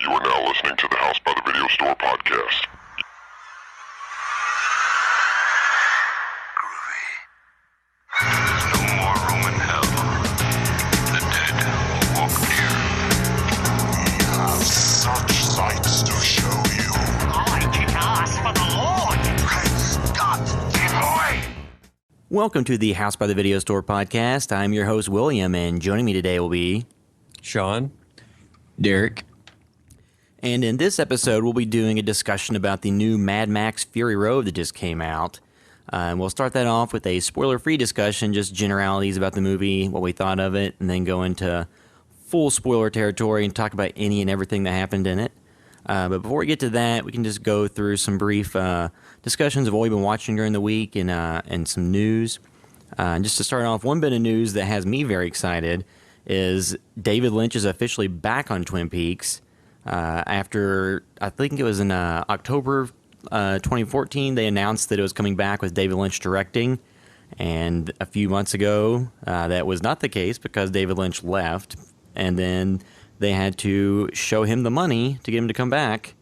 You are now listening to the House by the Video Store podcast. There's no more room in hell. The dead will walk here. We have such sights to show you. I kick ass for the Lord. Praise God, dear boy. Welcome to the House by the Video Store podcast. I'm your host, William, and joining me today will be Sean. Derek. And in this episode, we'll be doing a discussion about the new Mad Max Fury Road that just came out. And we'll start that off with a spoiler-free discussion, just generalities about the movie, what we thought of it, and then go into full spoiler territory and talk about any and everything that happened in it. But before we get to that, we can just go through some brief discussions of what we've been watching during the week and some news. And just to start off, one bit of news that has me very excited is David Lynch is officially back on Twin Peaks. After, I think it was in October 2014, they announced that it was coming back with David Lynch directing. And a few months ago, that was not the case because David Lynch left. And then they had to show him the money to get him to come back.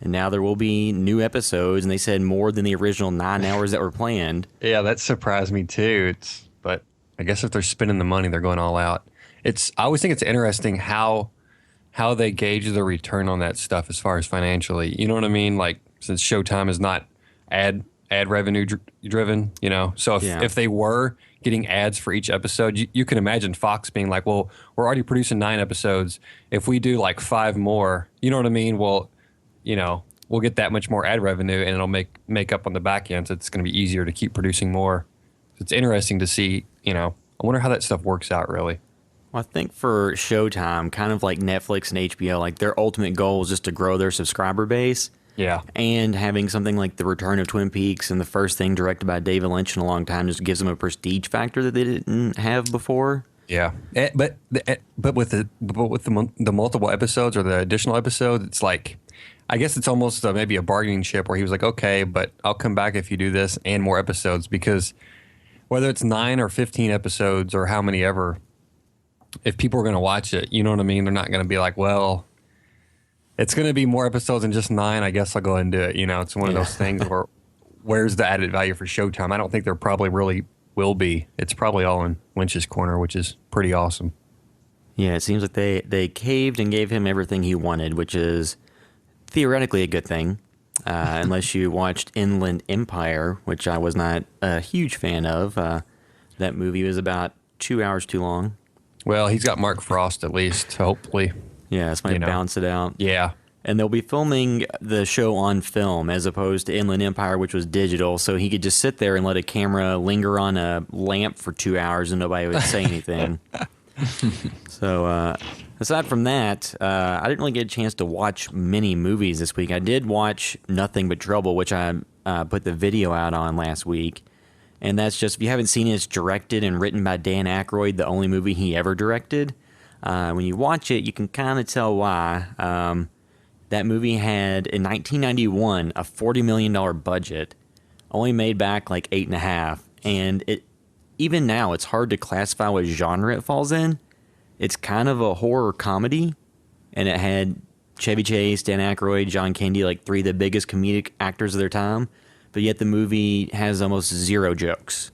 And now there will be new episodes, and they said more than the original 9 hours that were planned. Yeah, that surprised me too. But I guess if they're spending the money, they're going all out. I always think it's interesting how they gauge the return on that stuff as far as financially. You know what I mean? Like, since Showtime is not ad revenue driven, you know. So if they were getting ads for each episode, you can imagine Fox being like, well, we're already producing 9 episodes. If we do like 5 more, you know what I mean? Well, you know, we'll get that much more ad revenue and it'll make up on the back end. So it's going to be easier to keep producing more. So it's interesting to see, you know, I wonder how that stuff works out really. Well, I think for Showtime, kind of like Netflix and HBO, like their ultimate goal is just to grow their subscriber base. Yeah. And having something like The Return of Twin Peaks and the first thing directed by David Lynch in a long time just gives them a prestige factor that they didn't have before. Yeah. But with the multiple episodes or the additional episodes, it's like, I guess it's almost maybe a bargaining chip where he was like, okay, but I'll come back if you do this and more episodes, because whether it's 9 or 15 episodes or how many ever, if people are going to watch it, you know what I mean? They're not going to be like, well, it's going to be more episodes than just 9. I guess I'll go ahead and do it. You know, it's one of those things where where's the added value for Showtime? I don't think there probably really will be. It's probably all in Lynch's corner, which is pretty awesome. Yeah, it seems like they caved and gave him everything he wanted, which is theoretically a good thing, unless you watched Inland Empire, which I was not a huge fan of. That movie was about 2 hours too long. Well, he's got Mark Frost at least, hopefully. Yeah, this might balance it out. Yeah. And they'll be filming the show on film as opposed to Inland Empire, which was digital, so he could just sit there and let a camera linger on a lamp for 2 hours and nobody would say anything. So, aside from that, I didn't really get a chance to watch many movies this week. I did watch Nothing But Trouble, which I put the video out on last week. And that's just, if you haven't seen it, it's directed and written by Dan Aykroyd, the only movie he ever directed. When you watch it, you can kind of tell why. That movie had, in 1991, a $40 million budget, only made back like 8.5. And even now, it's hard to classify what genre it falls in. It's kind of a horror comedy, and it had Chevy Chase, Dan Aykroyd, John Candy, like 3 of the biggest comedic actors of their time. But yet the movie has almost 0 jokes.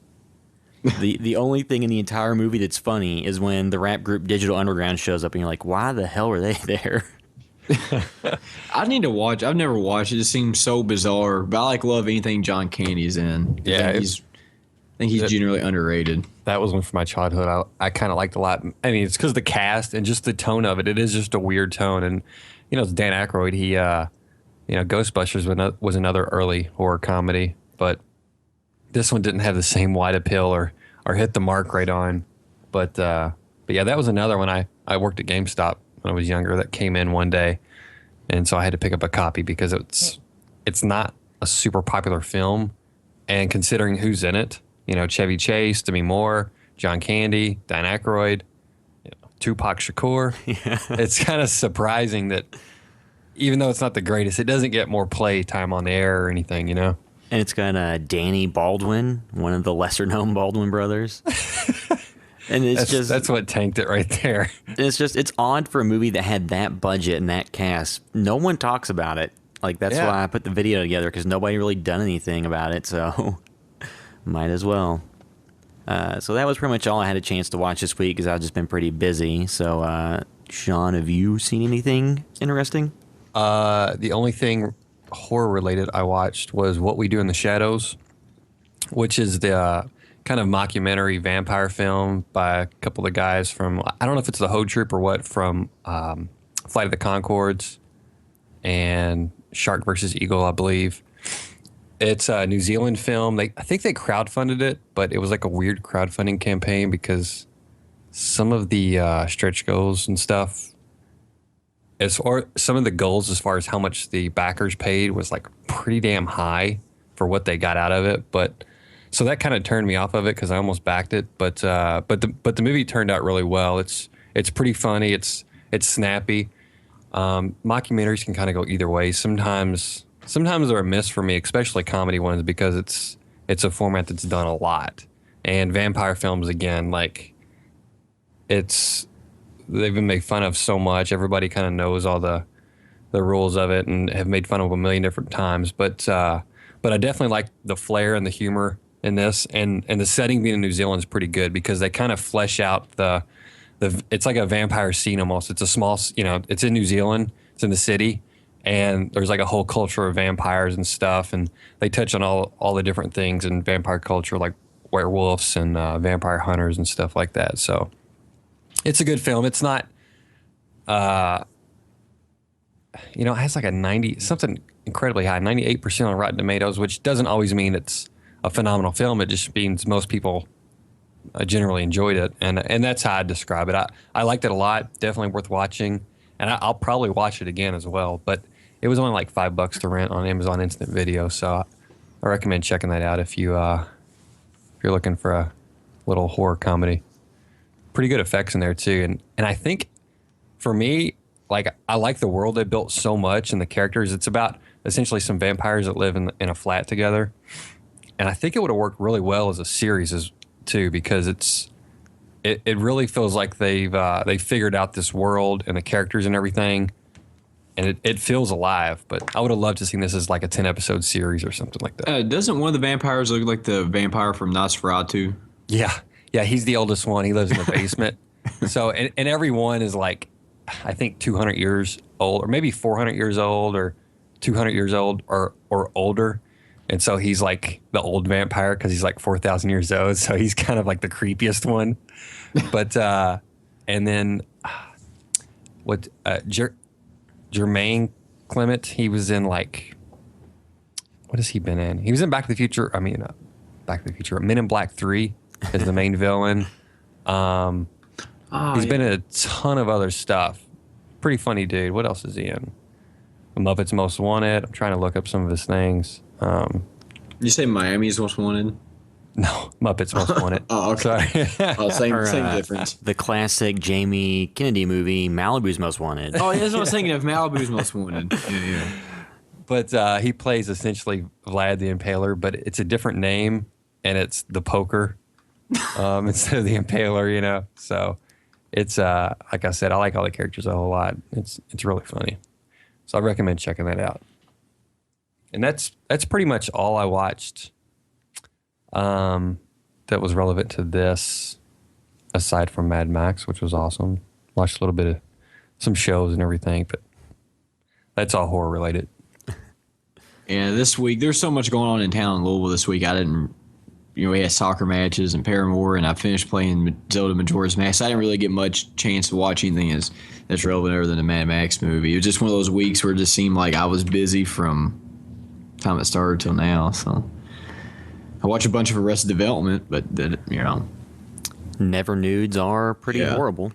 The only thing in the entire movie that's funny is when the rap group Digital Underground shows up and you're like, why the hell were they there? I need to watch. I've never watched it. It just seems so bizarre. But I love anything John Candy's in. Yeah, I think he's generally underrated. That was one from my childhood. I kind of liked a lot. I mean, it's because the cast and just the tone of it. It is just a weird tone. And, you know, it's Dan Aykroyd. He, Ghostbusters was another early horror comedy. But this one didn't have the same wide appeal or hit the mark right on. But yeah, that was another one. I worked at GameStop when I was younger that came in one day. And so I had to pick up a copy because it's not a super popular film. And considering who's in it, you know, Chevy Chase, Demi Moore, John Candy, Dan Aykroyd, Tupac Shakur. Yeah. It's kind of surprising that even though it's not the greatest, it doesn't get more play time on the air or anything, you know? And it's got Danny Baldwin, one of the lesser-known Baldwin brothers. And that's what tanked it right there. It's odd for a movie that had that budget and that cast. No one talks about it. Like, that's why I put the video together, because nobody really done anything about it, so might as well. So that was pretty much all I had a chance to watch this week, because I've just been pretty busy. So, Sean, have you seen anything interesting? The only thing horror-related I watched was What We Do in the Shadows, which is the kind of mockumentary vampire film by a couple of guys from, I don't know if it's the Ho Troop or what, from Flight of the Conchords and Shark versus Eagle, I believe. It's a New Zealand film. I think they crowdfunded it, but it was like a weird crowdfunding campaign because some of the stretch goals and stuff, some of the goals as far as how much the backers paid was like pretty damn high for what they got out of it. But so that kind of turned me off of it because I almost backed it. But the movie turned out really well. It's pretty funny. It's snappy. Mockumentaries can kind of go either way. Sometimes they're a miss for me, especially comedy ones, because it's a format that's done a lot. And vampire films, again, like they've been made fun of so much. Everybody kind of knows all the rules of it and have made fun of a million different times. But I definitely like the flair and the humor in this, and the setting being in New Zealand is pretty good because they kind of flesh out it's like a vampire scene almost. It's a small, it's in New Zealand, it's in the city, and there's like a whole culture of vampires and stuff, and they touch on all the different things in vampire culture, like werewolves and vampire hunters and stuff like that. So it's a good film. It's not, it has like a 90, something incredibly high, 98% on Rotten Tomatoes, which doesn't always mean it's a phenomenal film. It just means most people generally enjoyed it, and that's how I describe it. I liked it a lot. Definitely worth watching, and I'll probably watch it again as well. But it was only like $5 to rent on Amazon Instant Video, so I recommend checking that out if you're looking for a little horror comedy. Pretty good effects in there too, and I think for me, like, I like the world they built so much and the characters. It's about essentially some vampires that live in a flat together, and I think it would have worked really well as a series too, because it really feels like they've figured out this world and the characters and everything, and it feels alive. But I would have loved to see this as like a 10-episode series or something like that. Doesn't one of the vampires look like the vampire from Nosferatu? Yeah, he's the oldest one. He lives in the basement. So and every one is like, I think 200 years old, or maybe 400 years old, or 200 years old, or older. And so he's like the old vampire because he's like 4,000 years old. So he's kind of like the creepiest one. But and then Jermaine Clement, he was in like, what has he been in? He was in Back to the Future. Back to the Future. Men in Black 3 is the main villain. He's been in a ton of other stuff. Pretty funny dude. What else is he in? Muppets Most Wanted. I'm trying to look up some of his things. You say Miami's Most Wanted? No, Muppets Most Wanted. Oh, okay. Sorry. Same difference. The classic Jamie Kennedy movie, Malibu's Most Wanted. Oh, that's what I was thinking of. Malibu's Most Wanted. Yeah. But he plays essentially Vlad the Impaler, but it's a different name, and it's the Poker instead of the Impaler. So it's like I said, I like all the characters a whole lot. It's really funny. So I recommend checking that out. And that's pretty much all I watched that was relevant to this, aside from Mad Max, which was awesome. Watched a little bit of some shows and everything, but that's all horror related. Yeah, this week there's so much going on in town in Louisville this week. We had soccer matches and Paramore, and I finished playing Zelda Majora's Mask. I didn't really get much chance to watch anything that's relevant other than the Mad Max movie. It was just one of those weeks where it just seemed like I was busy from time it started till now. So I watched a bunch of Arrested Development, but Never Nudes are pretty horrible.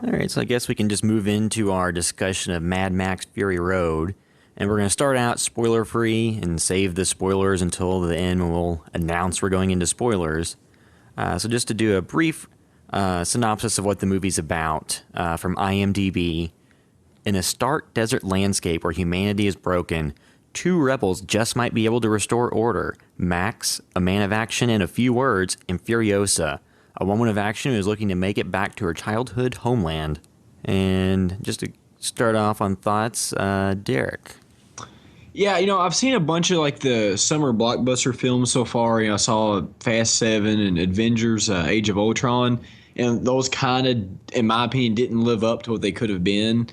All right, so I guess we can just move into our discussion of Mad Max Fury Road. And we're going to start out spoiler-free and save the spoilers until the end when we'll announce we're going into spoilers. So just to do a brief synopsis of what the movie's about from IMDb. In a stark desert landscape where humanity is broken, two rebels just might be able to restore order. Max, a man of action and a few words, and Furiosa, a woman of action who is looking to make it back to her childhood homeland. And just to start off on thoughts, Derek. Yeah, I've seen a bunch of like the summer blockbuster films so far. I saw Fast 7 and Avengers Age of Ultron, and those kind of, in my opinion, didn't live up to what they could have been.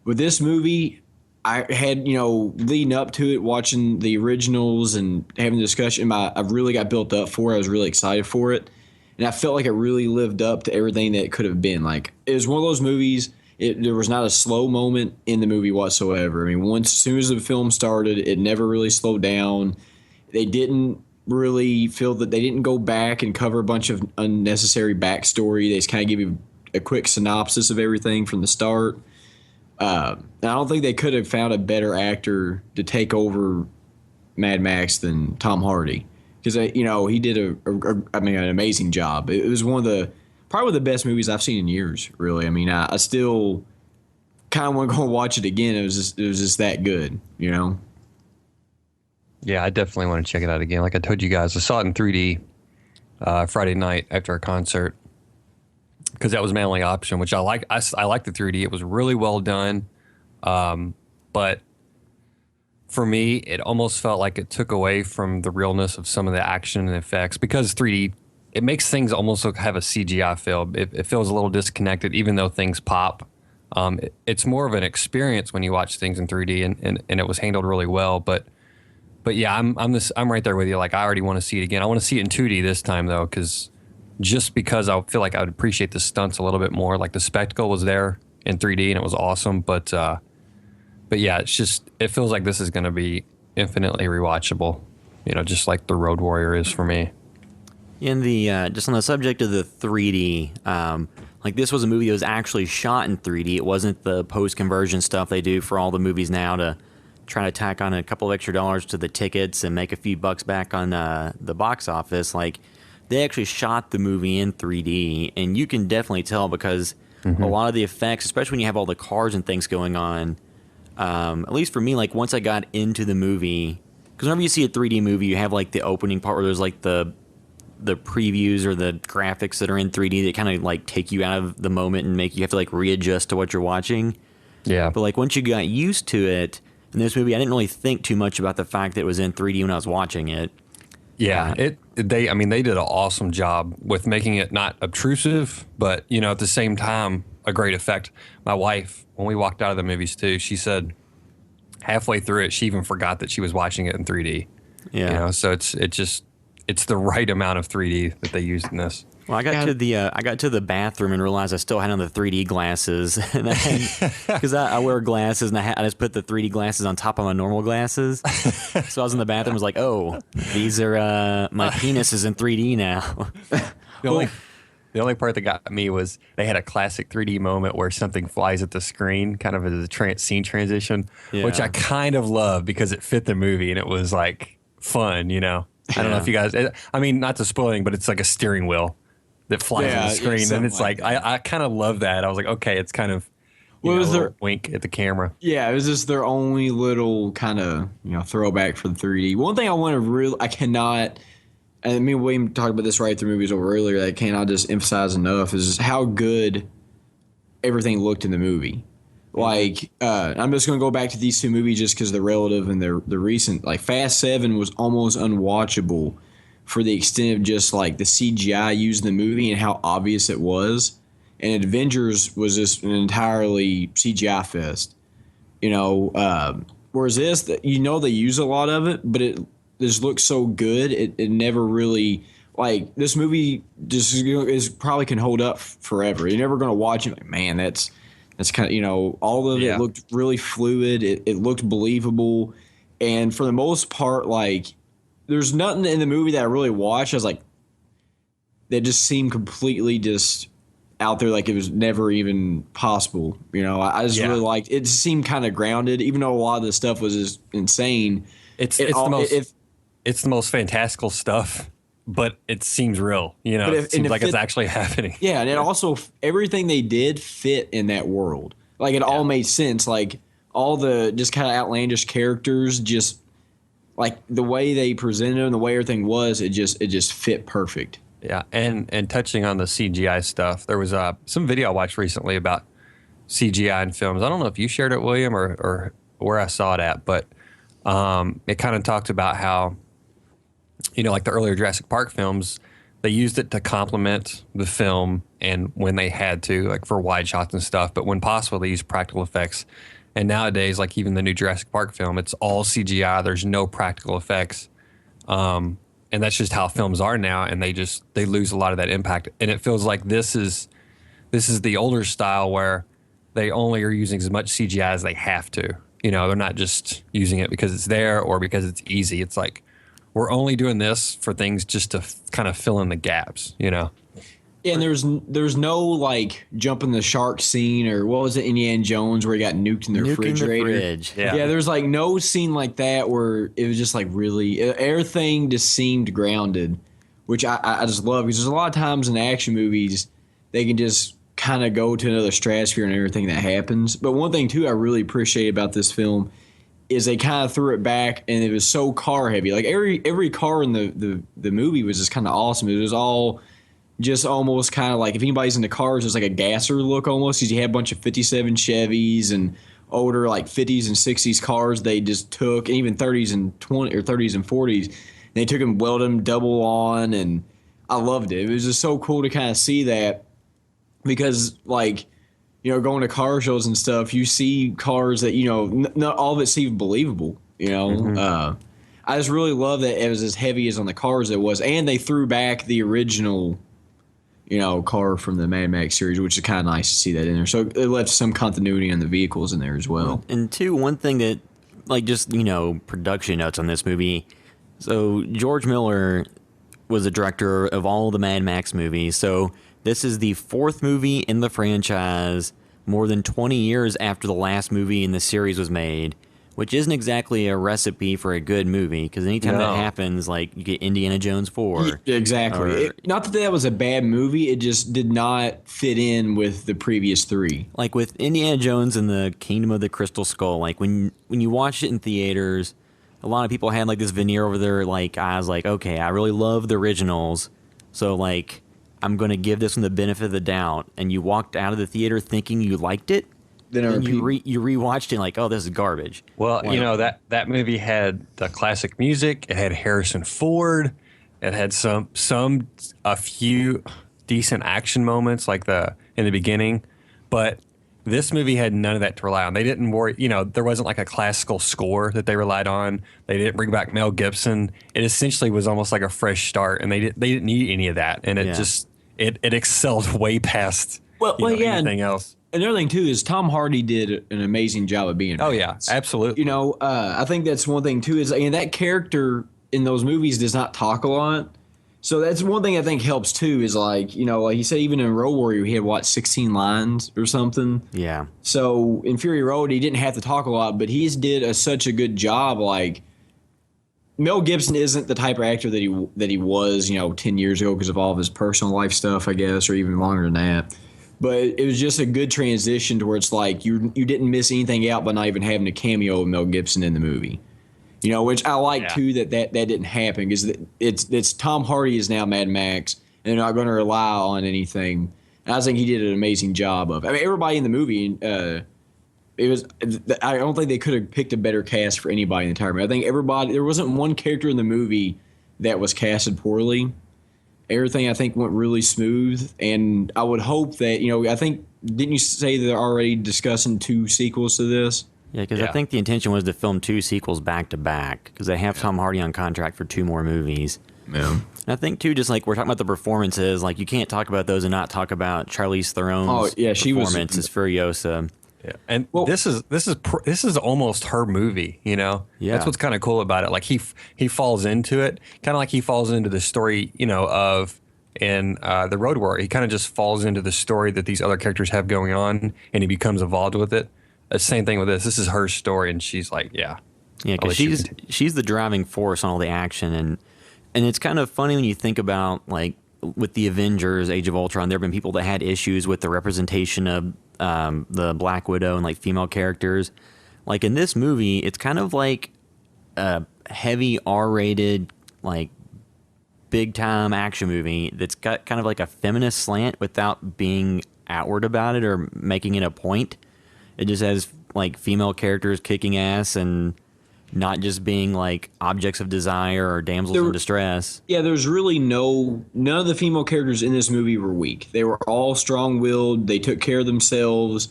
With this movie, I had, leading up to it, watching the originals and having the discussion, I really got built up for it. I was really excited for it. And I felt like it really lived up to everything that it could have been. Like, it was one of those movies, there was not a slow moment in the movie whatsoever. I mean, as soon as the film started, it never really slowed down. They didn't really feel that they didn't go back and cover a bunch of unnecessary backstory. They just kind of give you a quick synopsis of everything from the start. I don't think they could have found a better actor to take over Mad Max than Tom Hardy, because he did an amazing job. It was probably one of the best movies I've seen in years. Really, I mean, I still kind of want to go watch it again. It was just that good, Yeah, I definitely want to check it out again. Like I told you guys, I saw it in 3D Friday night after a concert, because that was my only option, which I like. I like the 3D. It was really well done. But for me, it almost felt like it took away from the realness of some of the action and effects, because 3D, it makes things almost have a CGI feel. It feels a little disconnected, even though things pop. It's more of an experience when you watch things in 3D, and it was handled really well. But yeah, I'm right there with you. Like, I already want to see it again. I want to see it in 2D this time though, because I feel like I would appreciate the stunts a little bit more. Like, the spectacle was there in 3D and it was awesome, but yeah, it feels like this is going to be infinitely rewatchable, just like The Road Warrior is for me. In the just on the subject of the 3D, like, this was a movie that was actually shot in 3D. It wasn't the post-conversion stuff they do for all the movies now to try to tack on a couple of extra dollars to the tickets and make a few bucks back on the box office. Like, they actually shot the movie in 3D, and you can definitely tell, because a lot of the effects, especially when you have all the cars and things going on, at least for me, like, once I got into the movie, because whenever you see a 3D movie, you have like the opening part where there's like the previews or the graphics that are in 3D that kind of like take you out of the moment and make you have to like readjust to what you're watching. Yeah. But like, once you got used to it in this movie, I didn't really think too much about the fact that it was in 3D when I was watching it. Yeah, they did an awesome job with making it not obtrusive, but at the same time a great effect. My wife, when we walked out of the movies too, she said halfway through it she even forgot that she was watching it in 3D. Yeah. So it's the right amount of 3D that they used in this. Well, I got to the bathroom and realized I still had on the 3D glasses, because I wear glasses, and I just put the 3D glasses on top of my normal glasses. So I was in the bathroom, was like, oh, these are my penis is in 3D now. The only part that got me was they had a classic 3D moment where something flies at the screen, kind of as a scene transition, which I kind of love because it fit the movie and it was like fun. I don't know if you guys. I mean, not to spoiling, but it's like a steering wheel that flies on the screen, and it's like I kind of love that. I was like, okay, it's kind of a wink at the camera. Yeah, it was just their only little kind of throwback for the 3D. One thing I cannot, and me and William talked about this right through movies over earlier, that I cannot just emphasize enough, is just how good everything looked in the movie. Like, I'm just going to go back to these two movies just because they're relative and they're recent. Like, Fast 7 was almost unwatchable for the extent of just like the CGI used in the movie and how obvious it was. And Avengers was just an entirely CGI fest. Whereas this, they use a lot of it, but it just looks so good. It never really, like, this movie just is probably can hold up forever. You're never going to watch it like, man, that's kind of, all of it looked really fluid. It looked believable. And for the most part, like, there's nothing in the movie that I really watched. I was like, that just seemed completely just out there, like it was never even possible. I just really liked it. It just seemed kind of grounded, even though a lot of the stuff was just insane. It's the most fantastical stuff, but it seems real. It seems like it's actually happening. Yeah, and it also, everything they did fit in that world. Like, it all made sense. Like, all the just kind of outlandish characters, just like the way they presented them, the way everything was, it just fit perfect. Yeah, and touching on the CGI stuff, there was some video I watched recently about CGI in films. I don't know if you shared it, William, or where I saw it at, but it kind of talked about how, like the earlier Jurassic Park films, they used it to complement the film and when they had to, like for wide shots and stuff, but when possible, they used practical effects. And nowadays, like even the new Jurassic Park film, it's all CGI. There's no practical effects. And that's just how films are now, and they lose a lot of that impact. And it feels like this is the older style where they only are using as much CGI as they have to. They're not just using it because it's there or because it's easy. It's like we're only doing this for things just to kind of fill in the gaps. Yeah, and there's no like jumping the shark scene, or what was it, Indiana Jones, where he got nuked in the refrigerator. The fridge. Yeah, there's like no scene like that where it was just like really everything just seemed grounded, which I just love, because there's a lot of times in action movies they can just kind of go to another stratosphere and everything that happens. But one thing too I really appreciate about this film is they kind of threw it back, and it was so car heavy. Like every car in the movie was just kind of awesome. It was all just almost kind of like, if anybody's into cars, it's like a gasser look almost, because you had a bunch of 57 Chevys and older like 50s and 60s cars they just took, and even 30s and 20 or 30s and 40s. And they took them, welded them double on, and I loved it. It was just so cool to kind of see that, because like, going to car shows and stuff, you see cars that, not all of it seemed believable, I just really love that it was as heavy as on the cars it was, and they threw back the original car from the Mad Max series, which is kind of nice to see that in there. So it left some continuity in the vehicles in there as well. And two, one thing that, like, just, production notes on this movie. So George Miller was the director of all the Mad Max movies. So this is the fourth movie in the franchise, more than 20 years after the last movie in the series was made, which isn't exactly a recipe for a good movie, because anytime that happens, like, you get Indiana Jones 4. Yeah, exactly. Not that was a bad movie, it just did not fit in with the previous three. Like with Indiana Jones and the Kingdom of the Crystal Skull, like when you watched it in theaters, a lot of people had like this veneer over their like eyes, like, okay, I really love the originals, so like I'm going to give this one the benefit of the doubt. And you walked out of the theater thinking you liked it. Then you rewatched it like, oh, this is garbage. Well, that movie had the classic music. It had Harrison Ford. It had a few decent action moments, like in the beginning. But this movie had none of that to rely on. They didn't worry. There wasn't like a classical score that they relied on. They didn't bring back Mel Gibson. It essentially was almost like a fresh start, and they didn't need any of that. And it just it excelled way past anything else. Another thing, too, is Tom Hardy did an amazing job of being Oh, yeah, absolutely. I think that's one thing, too, is that character in those movies does not talk a lot. So that's one thing I think helps, too, is like, like he said, even in Road Warrior, he had, 16 lines or something? Yeah. So in Fury Road, he didn't have to talk a lot, but he did such a good job. Like, Mel Gibson isn't the type of actor that he was, 10 years ago because of all of his personal life stuff, I guess, or even longer than that. But it was just a good transition to where it's like you didn't miss anything out by not even having a cameo of Mel Gibson in the movie. Which I like, too, that didn't happen, because it's Tom Hardy is now Mad Max, and they're not going to rely on anything. And I think he did an amazing job of it. I mean, everybody in the movie, I don't think they could have picked a better cast for anybody in the entire movie. I think there wasn't one character in the movie that was casted poorly. Everything, I think, went really smooth, and I would hope that, I think, didn't you say they're already discussing 2 sequels to this? Yeah, because I think the intention was to film 2 sequels back-to-back, because they have Tom Hardy on contract for 2 more movies. Yeah. And I think, too, just like we're talking about the performances, like you can't talk about those and not talk about Charlize Theron's performance as Furiosa. Yeah, and this is almost her movie, Yeah, that's what's kind of cool about it. Like he falls into it, kind of like he falls into the story, of in the Road Warrior. He kind of just falls into the story that these other characters have going on, and he becomes involved with it. The same thing with this. This is her story, and she's like, because she's the driving force on all the action, and it's kind of funny when you think about like with the Avengers, Age of Ultron. There have been people that had issues with the representation of the Black Widow and like female characters. like in this movie, it's kind of like a heavy R-rated, like big time action movie that's got kind of like a feminist slant without being outward about it or making it a point. It just has like female characters kicking ass and not just being like objects of desire or damsels in distress. Yeah, there's really none of the female characters in this movie were weak. They were all strong-willed. They took care of themselves,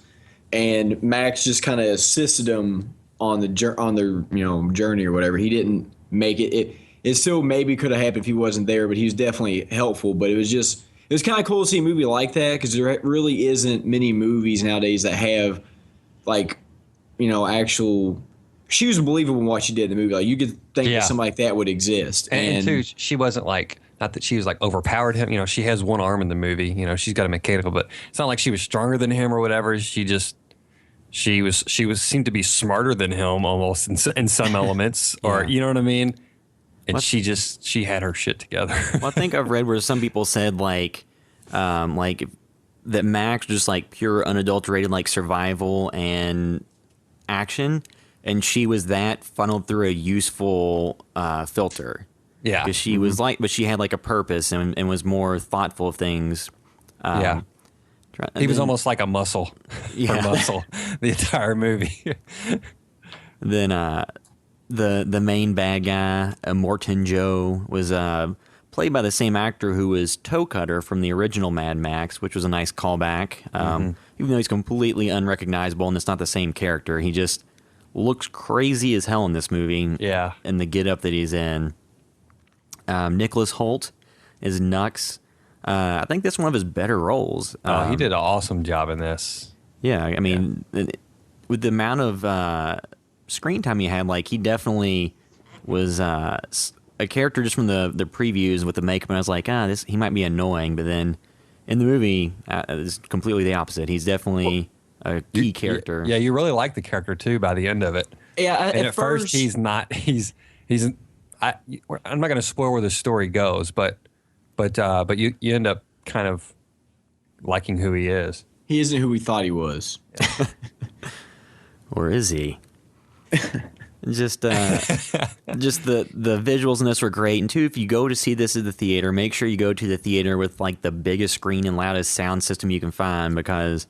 and Max just kind of assisted them on their journey or whatever. He didn't make it. It still maybe could have happened if he wasn't there, but he was definitely helpful. But it was kind of cool to see a movie like that because there really isn't many movies nowadays that have like actual. She was believable in what she did in the movie. Like you could think that something like that would exist. And too, she wasn't like, not that she was like overpowered him. She has one arm in the movie. She's got a mechanical, but it's not like she was stronger than him or whatever. She seemed to be smarter than him almost in some elements, or you know what I mean. And she had her shit together. Well, I think I've read where some people said like that Max was just like pure unadulterated like survival and action. And she was that funneled through a useful filter. Yeah. Because she was like, but she had like a purpose and was more thoughtful of things. He was almost like a muscle. Yeah. Muscle the entire movie. Then the main bad guy, Morton Joe, was played by the same actor who was Toe Cutter from the original Mad Max, which was a nice callback. Even though he's completely unrecognizable and it's not the same character, he just looks crazy as hell in this movie. Yeah. And the get-up that he's in. Nicholas Hoult is Nux. I think that's one of his better roles. He did an awesome job in this. Yeah, I mean, with the amount of screen time he had, like, he definitely was a character just from the previews with the makeup, and I was like, he might be annoying, but then in the movie, it's completely the opposite. He's definitely a key character. Yeah, you really like the character too by the end of it. Yeah, and at first he's not. I'm not going to spoil where the story goes, but you end up kind of liking who he is. He isn't who we thought he was. Or is he? Just the visuals in this were great. And two, if you go to see this at the theater, make sure you go to the theater with like the biggest screen and loudest sound system you can find, because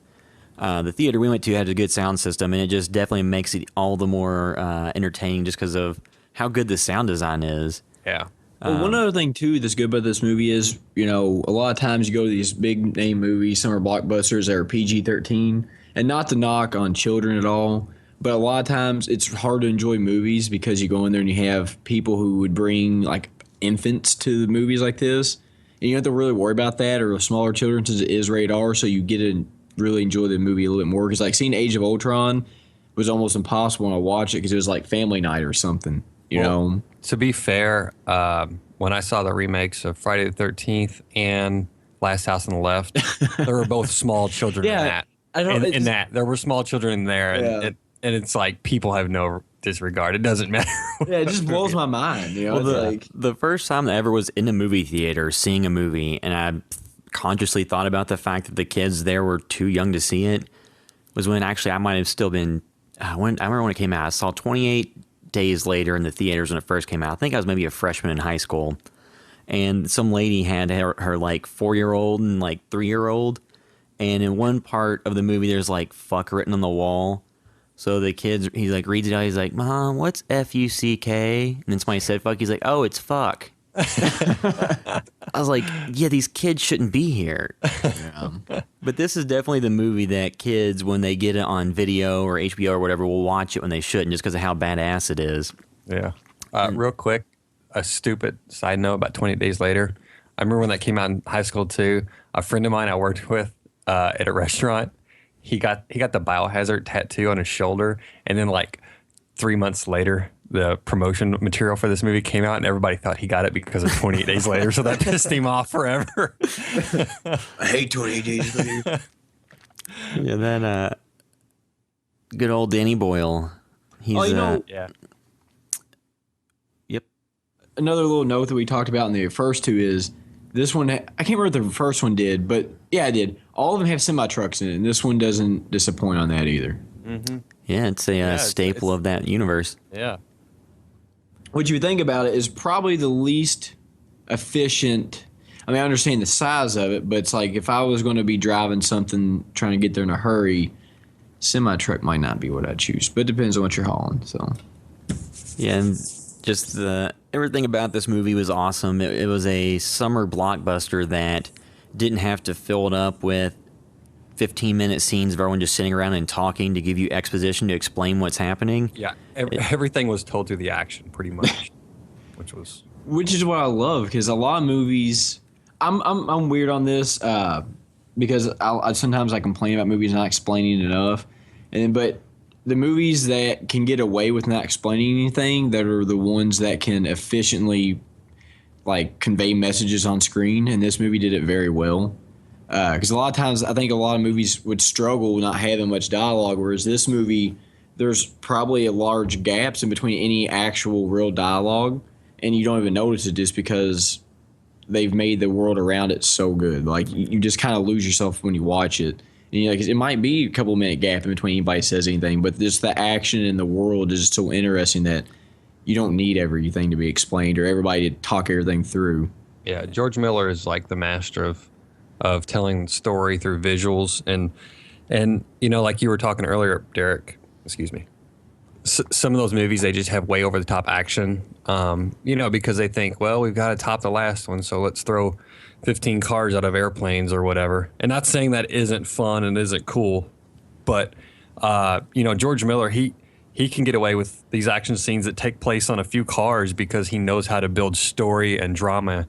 the theater we went to had a good sound system, and it just definitely makes it all the more entertaining just because of how good the sound design is. Yeah. Well, one other thing too that's good about this movie is, a lot of times you go to these big name movies, some are blockbusters that are PG-13, and not to knock on children at all, but a lot of times it's hard to enjoy movies because you go in there and you have people who would bring like infants to the movies like this, and you don't have to really worry about that, or smaller children since it is rated R, so you get to really enjoy the movie a little bit more. Because like seeing Age of Ultron was almost impossible when I watched it because it was like family night or something. You know. To be fair, when I saw the remakes of Friday the 13th and Last House on the Left, there were both small children in that. In that there were small children in there, and it's like people have no disregard. It doesn't matter. Yeah, it just blows my mind. Well, the first time I ever was in a movie theater seeing a movie, and I consciously thought about the fact that the kids there were too young to see it, was when actually I might have still been. I remember when it came out. I saw 28 Days Later in the theaters when it first came out. I think I was maybe a freshman in high school, and some lady had her like 4-year-old and like 3-year-old, and in one part of the movie there's like fuck written on the wall. So the kids, he like reads it out. He's like, "Mom, what's F-U-C-K?" And then somebody said fuck. He's like, "Oh, it's fuck." I was like, yeah, these kids shouldn't be here. But this is definitely the movie that kids, when they get it on video or HBO or whatever, will watch it when they shouldn't, just because of how badass it is. Yeah. Real quick, a stupid side note about 28 Days Later. I remember when that came out in high school too. A friend of mine I worked with at a restaurant, he got the Biohazard tattoo on his shoulder, and then like 3 months later, the promotion material for this movie came out, and everybody thought he got it because of 28 Days Later, so that pissed him off forever. I hate 28 Days Later. Yeah, that good old Danny Boyle. He's yeah. Yep. Another little note that we talked about in the first two is this one. I can't remember what the first one did, but yeah, it did. All of them have semi trucks in it, and this one doesn't disappoint on that either. Mm-hmm. Yeah, it's a staple of that universe. Yeah. What you think about it is probably the least efficient. I mean, I understand the size of it, but it's like if I was going to be driving something, trying to get there in a hurry, semi-truck might not be what I'd choose. But it depends on what you're hauling. So, yeah, and just everything about this movie was awesome. It was a summer blockbuster that didn't have to fill it up with 15-minute scenes of everyone just sitting around and talking to give you exposition to explain what's happening. Yeah, everything was told through the action, pretty much, which is what I love, because a lot of movies, I'm weird on this because I sometimes I complain about movies not explaining enough, but the movies that can get away with not explaining anything, that are the ones that can efficiently like convey messages on screen, and this movie did it very well. Because a lot of times I think a lot of movies would struggle not having much dialogue, whereas this movie, there's probably a large gaps in between any actual real dialogue, and you don't even notice it just because they've made the world around it so good. Like you just kind of lose yourself when you watch it. And like, it might be a couple minute gap in between anybody says anything, but just the action in the world is just so interesting that you don't need everything to be explained or everybody to talk everything through. Yeah, George Miller is like the master of telling story through visuals, and you know, like you were talking earlier, Derek. Excuse me. Some of those movies, they just have way over the top action, you know, because they think, well, we've got to top the last one, so let's throw 15 cars out of airplanes or whatever. And not saying that isn't fun and isn't cool, but you know, George Miller, he can get away with these action scenes that take place on a few cars because he knows how to build story and drama,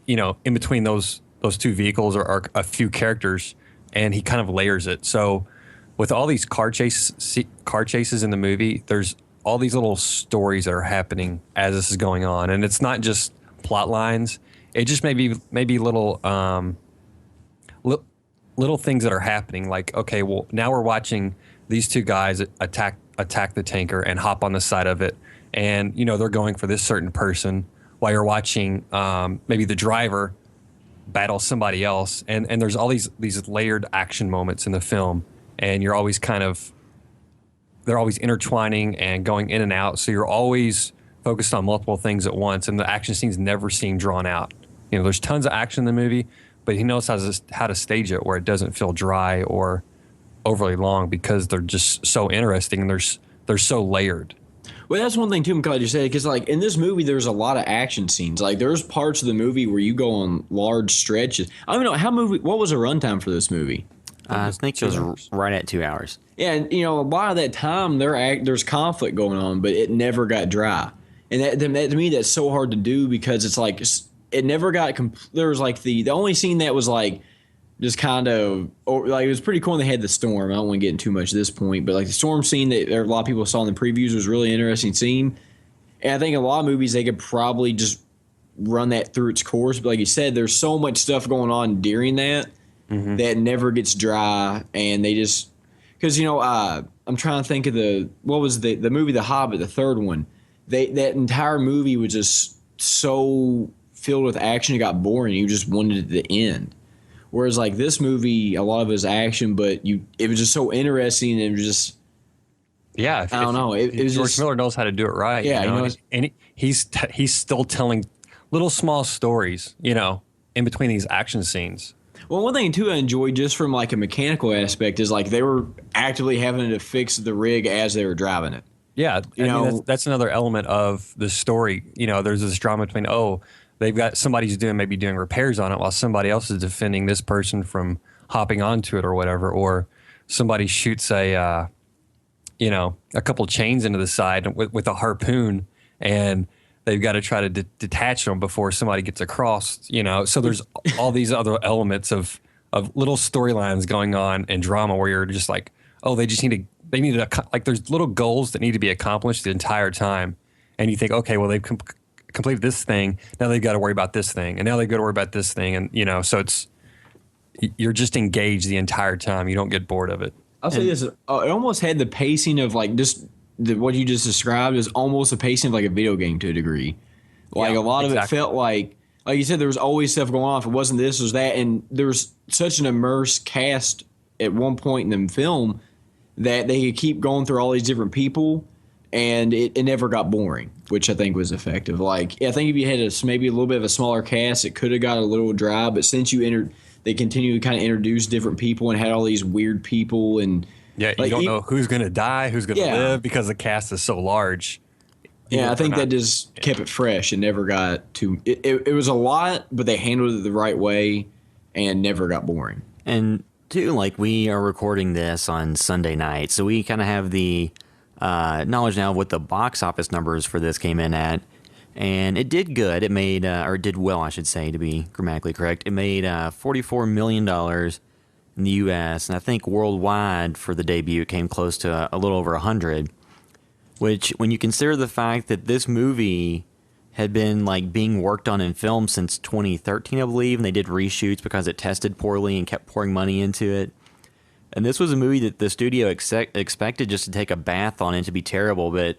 you know, in between those two vehicles or a few characters, and he kind of layers it. So with all these car chases in the movie, there's all these little stories that are happening as this is going on, and it's not just plot lines. It just may be little little things that are happening. Like, okay, well, now we're watching these two guys attack the tanker and hop on the side of it, and you know they're going for this certain person while you're watching maybe the driver battle somebody else, and there's all these layered action moments in the film, and you're always they're always intertwining and going in and out, so you're always focused on multiple things at once, and the action scenes never seem drawn out. You know, there's tons of action in the movie, but he knows how to stage it where it doesn't feel dry or overly long, because they're just so interesting and they're so layered. Well, that's one thing too, I'm glad you said, because like in this movie, there's a lot of action scenes. Like there's parts of the movie where you go on large stretches. I don't know what was the runtime for this movie? I think it was right at 2 hours. Yeah, and you know, a lot of that time there's conflict going on, but it never got dry. And that to me, that's so hard to do, because it's like it never got. There was like the only scene that was like just kind of like, it was pretty cool. And they had the storm. I don't want to get into too much at this point, but like the storm scene that a lot of people saw in the previews was a really interesting scene. And I think a lot of movies, they could probably just run that through its course. But like you said, there's so much stuff going on during that that never gets dry, and they just, because you know, I'm trying to think of what was the movie The Hobbit, the third one. That entire movie was just so filled with action, it got boring. You just wanted it to end. Whereas like this movie, a lot of it was action, but it was just so interesting, and it was just, yeah, I don't know. It was George Miller knows how to do it right. Yeah, you know? and he's still telling little small stories, you know, in between these action scenes. Well, one thing too I enjoyed, just from like a mechanical aspect, is like they were actively having to fix the rig as they were driving it. Yeah, I mean, that's another element of the story. You know, there's this drama between, they've got somebody's maybe doing repairs on it while somebody else is defending this person from hopping onto it or whatever, or somebody shoots a couple chains into the side with a harpoon, and they've got to try to detach them before somebody gets across, you know. So there's all these other elements of little storylines going on and drama where you're just like, they need to, like, there's little goals that need to be accomplished the entire time. And you think, okay, well, they've completed this thing. Now they've got to worry about this thing. And now they've got to worry about this thing. And, you know, so you're just engaged the entire time. You don't get bored of it. I'll say this. It almost had the pacing of like just what you just described is almost a pacing of like a video game to a degree. Like a lot of it felt like you said, there was always stuff going on. If it wasn't this, it was that. And there was such an immersed cast at one point in the film that they could keep going through all these different people, and it never got boring, which I think was effective. Like, I think if you had maybe a little bit of a smaller cast, it could have got a little dry. But since they continue to kind of introduce different people and had all these weird people, and you don't know who's going to die, who's going to live, because the cast is so large. Yeah, I think that just kept it fresh and never got too. It was a lot, but they handled it the right way and never got boring. And too, like, we are recording this on Sunday night, so we kind of have the knowledge now of what the box office numbers for this came in at, and it did good. It made, or it did well, I should say, to be grammatically correct. It made $44 million in the U.S., and I think worldwide for the debut it came close to a little over 100. Which, when you consider the fact that this movie had been like being worked on in film since 2013, I believe, and they did reshoots because it tested poorly and kept pouring money into it. And this was a movie that the studio expected just to take a bath on and to be terrible, but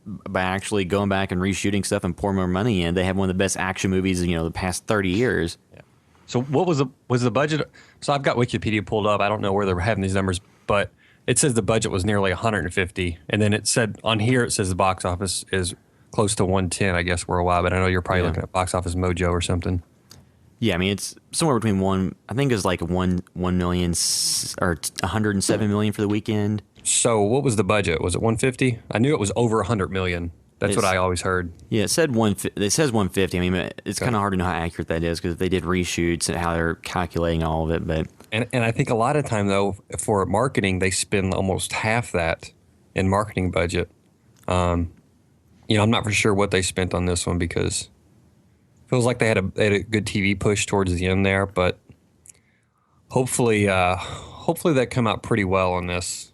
by actually going back and reshooting stuff and pouring more money in, they have one of the best action movies in, the past 30 years. Yeah. So what was the budget? So I've got Wikipedia pulled up. I don't know where they're having these numbers, but it says the budget was nearly 150, and then it said on here it says the box office is close to 110, I guess, worldwide. But I know you're probably looking at Box Office Mojo or something. Yeah, I mean, it's somewhere between I think it's like 1 million or 107 million for the weekend. So what was the budget? Was it 150? I knew it was over 100 million. That's what I always heard. Yeah, it said it says 150. I mean, it's kind of hard to know how accurate that is because they did reshoots and how they're calculating all of it. But and I think a lot of time though for marketing they spend almost half that in marketing budget. I'm not for sure what they spent on this one because it feels like they had a good TV push towards the end there, but hopefully that come out pretty well on this.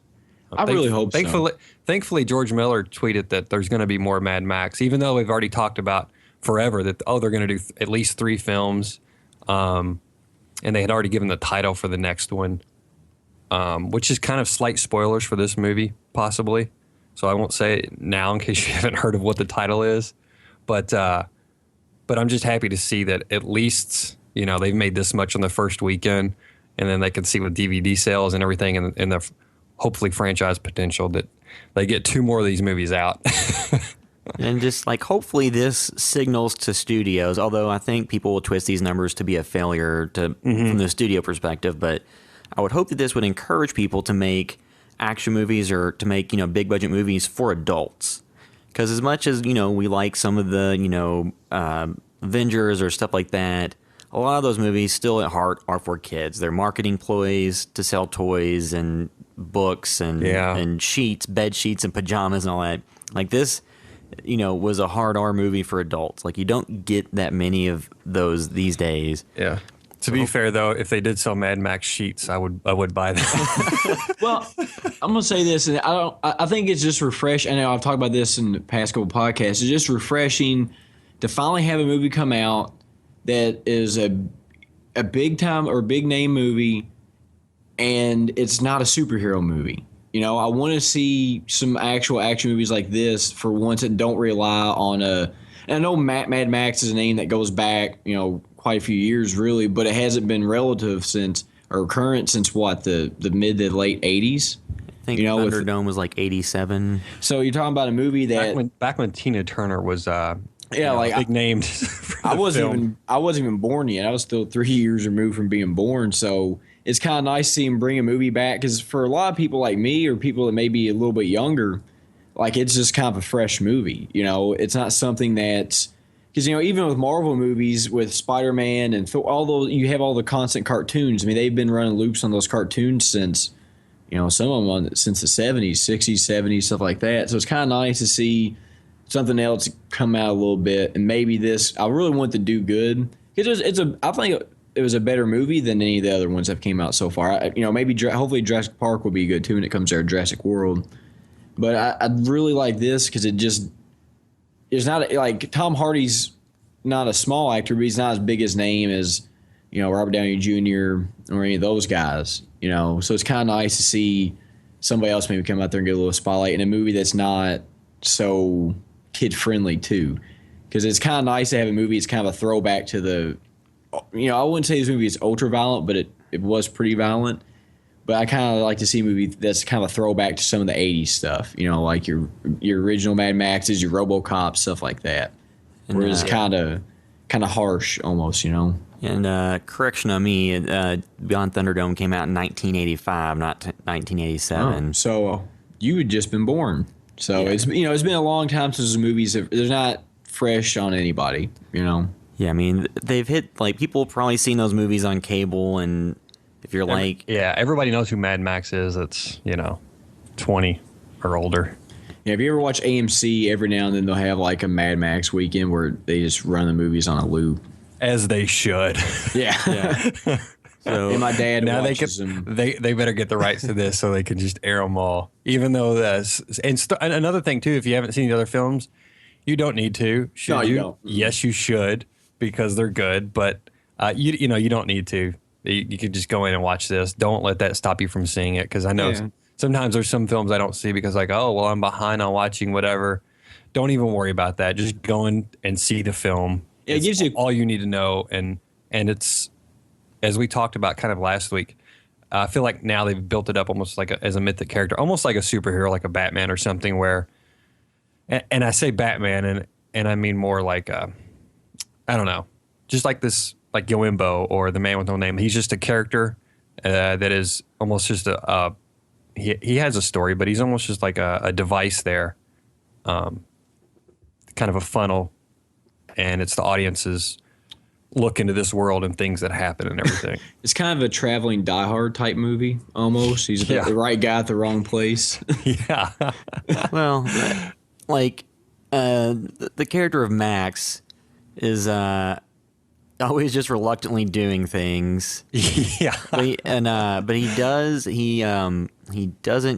I really hope so. Thankfully, George Miller tweeted that there's going to be more Mad Max, even though we've already talked about forever that, they're going to do at least 3 films. And they had already given the title for the next one, which is kind of slight spoilers for this movie, possibly. So I won't say it now in case you haven't heard of what the title is. But I'm just happy to see that at least, they've made this much on the first weekend, and then they can see with DVD sales and everything and the hopefully franchise potential that they get 2 more of these movies out. And just like hopefully this signals to studios, although I think people will twist these numbers to be a failure from the studio perspective, but I would hope that this would encourage people to make action movies or to make, big budget movies for adults. Because as much as, we like some of the, Avengers or stuff like that, a lot of those movies still at heart are for kids. They're marketing ploys to sell toys and books and sheets, bed sheets and pajamas and all that. Like this, was a hard R movie for adults. Like you don't get that many of those these days. Yeah. To be fair though, if they did sell Mad Max sheets, I would buy them. Well, I'm gonna say this, and I think it's just refreshing. I know I've talked about this in the past couple podcasts. It's just refreshing to finally have a movie come out that is a big time or big name movie, and it's not a superhero movie. I want to see some actual action movies like this for once that don't rely on a. And I know Mad Max is a name that goes back, quite a few years really, but it hasn't been current since what the mid to late 80s. I think Thunderdome was like 87. So you're talking about a movie that back when Tina Turner was big named. I wasn't even born yet. I was still 3 years removed from being born. So it's kind of nice to see him bring a movie back because for a lot of people like me or people that may be a little bit younger, like it's just kind of a fresh movie. It's not something that's because even with Marvel movies with Spider-Man and all those, you have all the constant cartoons. I mean, they've been running loops on those cartoons since some of them since the 70s, 60s, 70s, stuff like that. So it's kind of nice to see something else come out a little bit, and maybe this. I really want to do good because I think it was a better movie than any of the other ones that came out so far. Hopefully Jurassic Park will be good too when it comes to our Jurassic World. But I really like this because it's not like Tom Hardy's not a small actor, but he's not as big his name as Robert Downey Jr. or any of those guys. So it's kind of nice to see somebody else maybe come out there and get a little spotlight in a movie that's not so kid friendly too, because it's kind of nice to have a movie. It's kind of a throwback to the, I wouldn't say this movie is ultra violent, but it was pretty violent. But I kind of like to see a movie that's kind of a throwback to some of the '80s stuff. You know, like your original Mad Maxes, your RoboCop, stuff like that. Where it's kind of harsh almost, you know. And correction on me, Beyond Thunderdome came out in 1985, not 1987. So you had just been born. So it's been a long time since the movies. They're not fresh on anybody, you know. Yeah, I mean they've hit like people have probably seen those movies on cable, and if you're like, everybody knows who Mad Max is. That's 20 or older. Yeah, if you ever watch AMC, every now and then they'll have like a Mad Max weekend where they just run the movies on a loop. As they should. Yeah. So and my dad now watches them. They better get the rights to this so they can just air them all. Even though another thing too, if you haven't seen the other films, you don't need to. Should no, you don't. Yes, you should because they're good. But you don't need to. You could just go in and watch this. Don't let that stop you from seeing it because I know sometimes there's some films I don't see because like, oh well, I'm behind on watching whatever. Don't even worry about that. Just go in and see the film. It gives you all you need to know, and it's as we talked about kind of last week. I feel like now they've built it up almost like as a mythic character, almost like a superhero, like a Batman or something. Where, and I say Batman, and I mean more like I don't know, just like this, like Yoimbo or the Man with No Name. He's just a character that is almost just he has a story, but he's almost just like a device there, kind of a funnel. And it's the audience's look into this world and things that happen and everything. It's kind of a traveling Die Hard type movie, almost. He's the right guy at the wrong place. Yeah. Well, like the character of Max is always just reluctantly doing things. Yeah. But he doesn't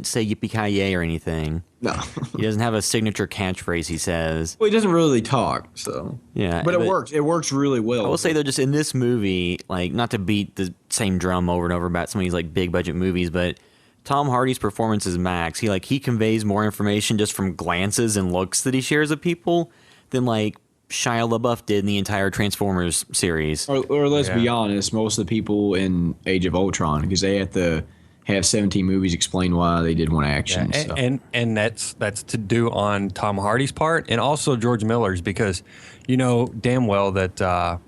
say yippee-ki-yay or anything. No. He doesn't have a signature catchphrase he says. Well, he doesn't really talk, so. Yeah. But it works. It works really well. I will say, though, just in this movie, like, not to beat the same drum over and over about some of these, like, big-budget movies, but Tom Hardy's performance as Max, he conveys more information just from glances and looks that he shares with people than, like, Shia LaBeouf did in the entire Transformers series. Or let's be honest, most of the people in Age of Ultron, because they have to have 17 movies explain why they did one action. Yeah, and that's to do on Tom Hardy's part and also George Miller's because you know damn well that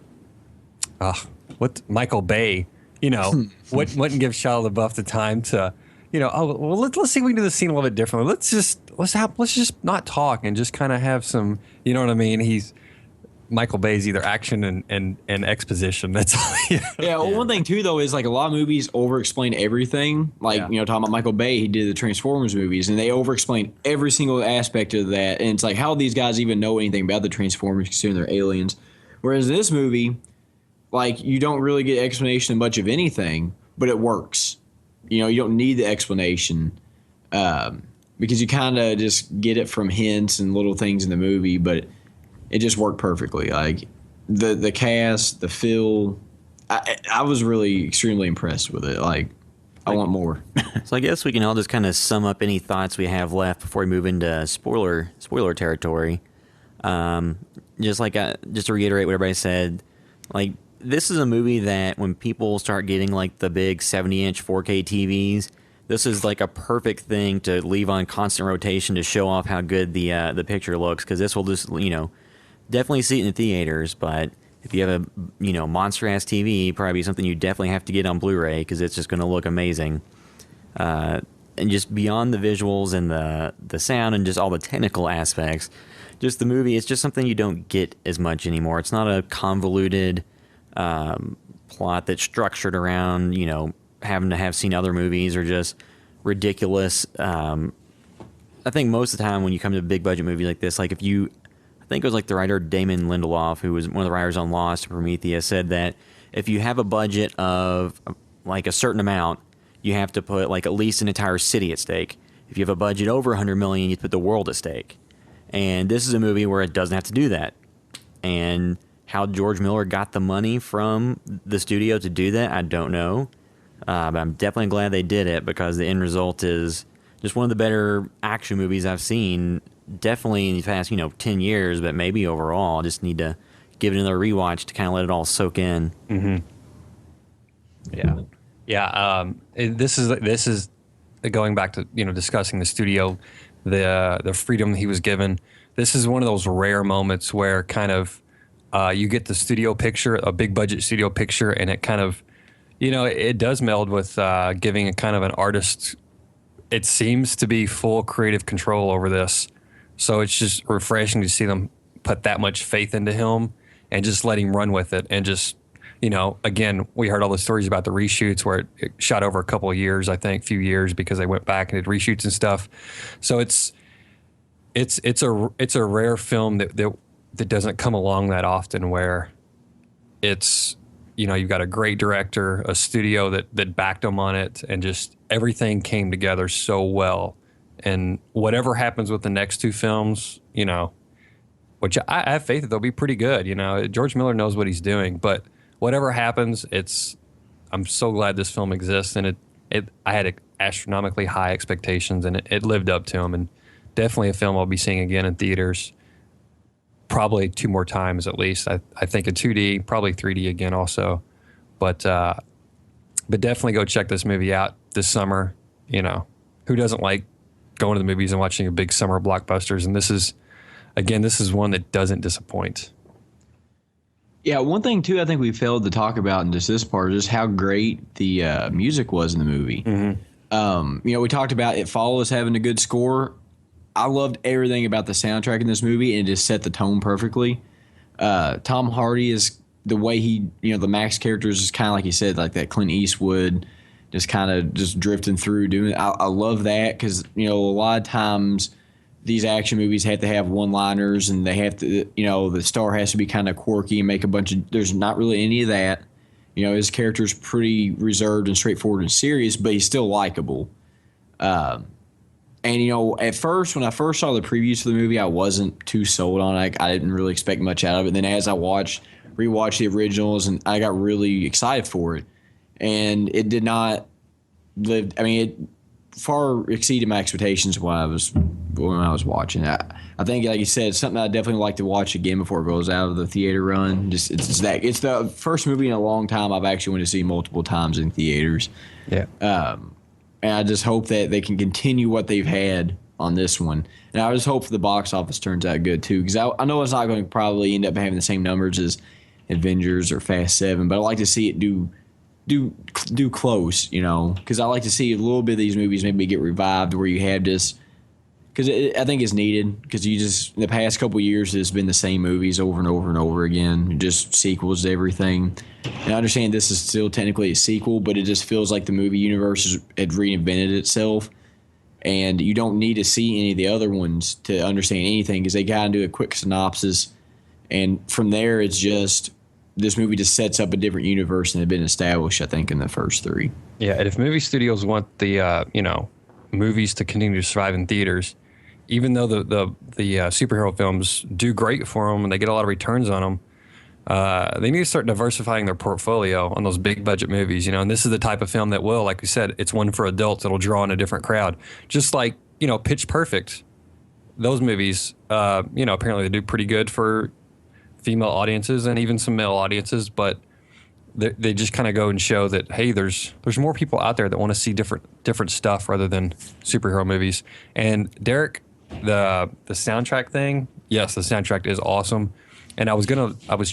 what Michael Bay, wouldn't give Shia LaBeouf the time to, let's see if we can do the scene a little bit differently. Let's just not talk and just kind of have some, you know what I mean? Michael Bay's either action and exposition. That's all. Well, one thing too though is like a lot of movies over-explain everything. Like talking about Michael Bay, he did the Transformers movies, and they over-explain every single aspect of that. And it's like, how do these guys even know anything about the Transformers considering they're aliens? Whereas this movie, like you don't really get explanation of much of anything, but it works. You don't need the explanation because you kind of just get it from hints and little things in the movie, but it just worked perfectly. Like the cast, the feel, I was really extremely impressed with it. Like I want more. So I guess we can all just kind of sum up any thoughts we have left before we move into spoiler territory. Just to reiterate what everybody said, like this is a movie that when people start getting like the big 70-inch 4K TVs, this is like a perfect thing to leave on constant rotation to show off how good the picture looks, because this will just definitely see it in the theaters, but if you have a monster ass TV, probably something you definitely have to get on Blu-ray because it's just going to look amazing. And just beyond the visuals and the sound and just all the technical aspects, just the movie, it's just something you don't get as much anymore. It's not a convoluted plot that's structured around having to have seen other movies or just ridiculous. I think most of the time when you come to a big budget movie like this, like I think it was like the writer Damon Lindelof, who was one of the writers on Lost, Prometheus, said that if you have a budget of like a certain amount, you have to put like at least an entire city at stake. If you have a budget over 100 million, you put the world at stake. And this is a movie where it doesn't have to do that. And how George Miller got the money from the studio to do that, I don't know. But I'm definitely glad they did it because the end result is just one of the better action movies I've seen. Definitely in the past, 10 years, but maybe overall. I just need to give it another rewatch to kind of let it all soak in. Mm-hmm. Yeah. Yeah, this is going back to discussing the studio, the freedom he was given. This is one of those rare moments where kind of you get the studio picture, a big budget studio picture, and it kind of it does meld with giving a kind of an artist. It seems to be full creative control over this, so it's just refreshing to see them put that much faith into him and just let him run with it and just. Again, we heard all the stories about the reshoots where it shot over a couple of years, I think, few years, because they went back and did reshoots and stuff. So it's a rare film that doesn't come along that often, where it's you've got a great director, a studio that backed them on it, and just everything came together so well. And whatever happens with the next two films, which I have faith that they'll be pretty good. George Miller knows what he's doing, but whatever happens, I'm so glad this film exists, and I had astronomically high expectations, and it lived up to them, and definitely a film I'll be seeing again in theaters, probably 2 more times at least. I think in 2D, probably 3D again also, but definitely go check this movie out this summer. Who doesn't like going to the movies and watching a big summer blockbusters? And this is one that doesn't disappoint. Yeah, one thing too I think we failed to talk about in just this part is how great the music was in the movie. Mm-hmm. We talked about It Follows having a good score. I loved everything about the soundtrack in this movie, and it just set the tone perfectly. Tom Hardy is the way he, the Max character is just kind of like you said, like that Clint Eastwood, just kind of just drifting through doing it. I love that because a lot of times these action movies have to have one-liners, and they have to, the star has to be kind of quirky and make a bunch of. There's not really any of that. His character's pretty reserved and straightforward and serious, but he's still likable. And at first, when I first saw the previews for the movie, I wasn't too sold on it. I didn't really expect much out of it. And then as I rewatched the originals, and I got really excited for it, and it did not live. I mean, it far exceeded my expectations when I was watching. I think, like you said, it's something I definitely like to watch again before it goes out of the theater run. It's the first movie in a long time I've actually went to see multiple times in theaters. Yeah. And I just hope that they can continue what they've had on this one. And I just hope the box office turns out good too, because I know it's not going to probably end up having the same numbers as Avengers or Fast 7, but I like to see it do close, because I like to see a little bit of these movies maybe get revived where you have this, because I think it's needed, because you just, in the past couple of years, it's been the same movies over and over and over again, just sequels to everything. And I understand this is still technically a sequel, but it just feels like the movie universe had reinvented itself, and you don't need to see any of the other ones to understand anything, because they gotta do a quick synopsis, and from there it's just this movie just sets up a different universe than had been established, I think, in the first 3. Yeah, and if movie studios want the movies to continue to survive in theaters, even though the superhero films do great for them and they get a lot of returns on them, they need to start diversifying their portfolio on those big budget movies. And this is the type of film that will, like we said, it's one for adults. It'll draw in a different crowd. Just like Pitch Perfect, those movies, apparently they do pretty good for female audiences and even some male audiences, but they just kind of go and show that, hey, there's more people out there that want to see different stuff rather than superhero movies. And Derek, the soundtrack thing, yes, the soundtrack is awesome. And I was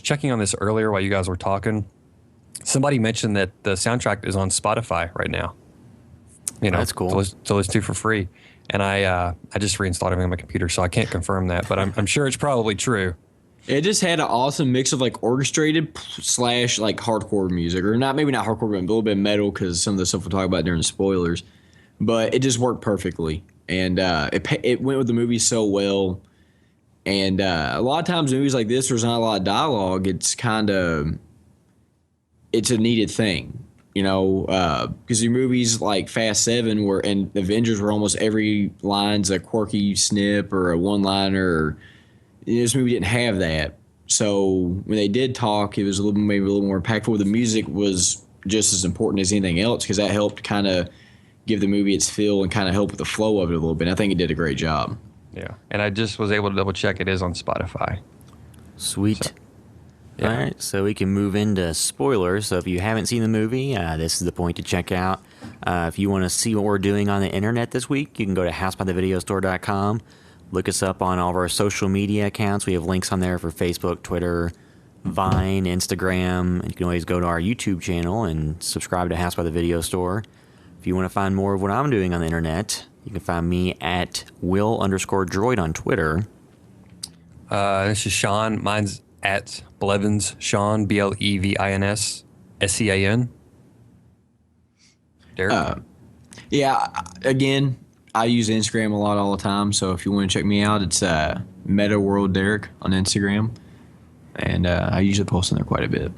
checking on this earlier while you guys were talking. Somebody mentioned that the soundtrack is on Spotify right now. That's cool. To listen to for free. And I just reinstalled it on my computer, so I can't confirm that, but I'm sure it's probably true. It just had an awesome mix of like orchestrated / like hardcore music, or maybe not hardcore, but a little bit of metal, because some of the stuff we'll talk about during the spoilers. But it just worked perfectly, and it went with the movie so well. And a lot of times movies like this, there's not a lot of dialogue. It's a needed thing, because your movies like Fast 7 and Avengers, where almost every line's a quirky snip or a one-liner. Or, this movie didn't have that. So when they did talk, it was maybe a little more impactful. The music was just as important as anything else, because that helped kind of give the movie its feel and kind of help with the flow of it a little bit. I think it did a great job. Yeah, and I just was able to double check. It is on Spotify. Sweet. So, All right, so we can move into spoilers. So if you haven't seen the movie, this is the point to check out. If you want to see what we're doing on the internet this week, you can go to housebythevideostore.com. Look us up on all of our social media accounts. We have links on there for Facebook, Twitter, Vine, Instagram. And you can always go to our YouTube channel and subscribe to House by the Video Store. If you want to find more of what I'm doing on the internet, you can find me at Will_Droid on Twitter. This is Sean. Mine's at Blevins Sean, BLEVINS SEAN. Derek? Yeah, again, I use Instagram a lot all the time, so if you want to check me out, it's Meta World Derek on Instagram, and I usually post on there quite a bit.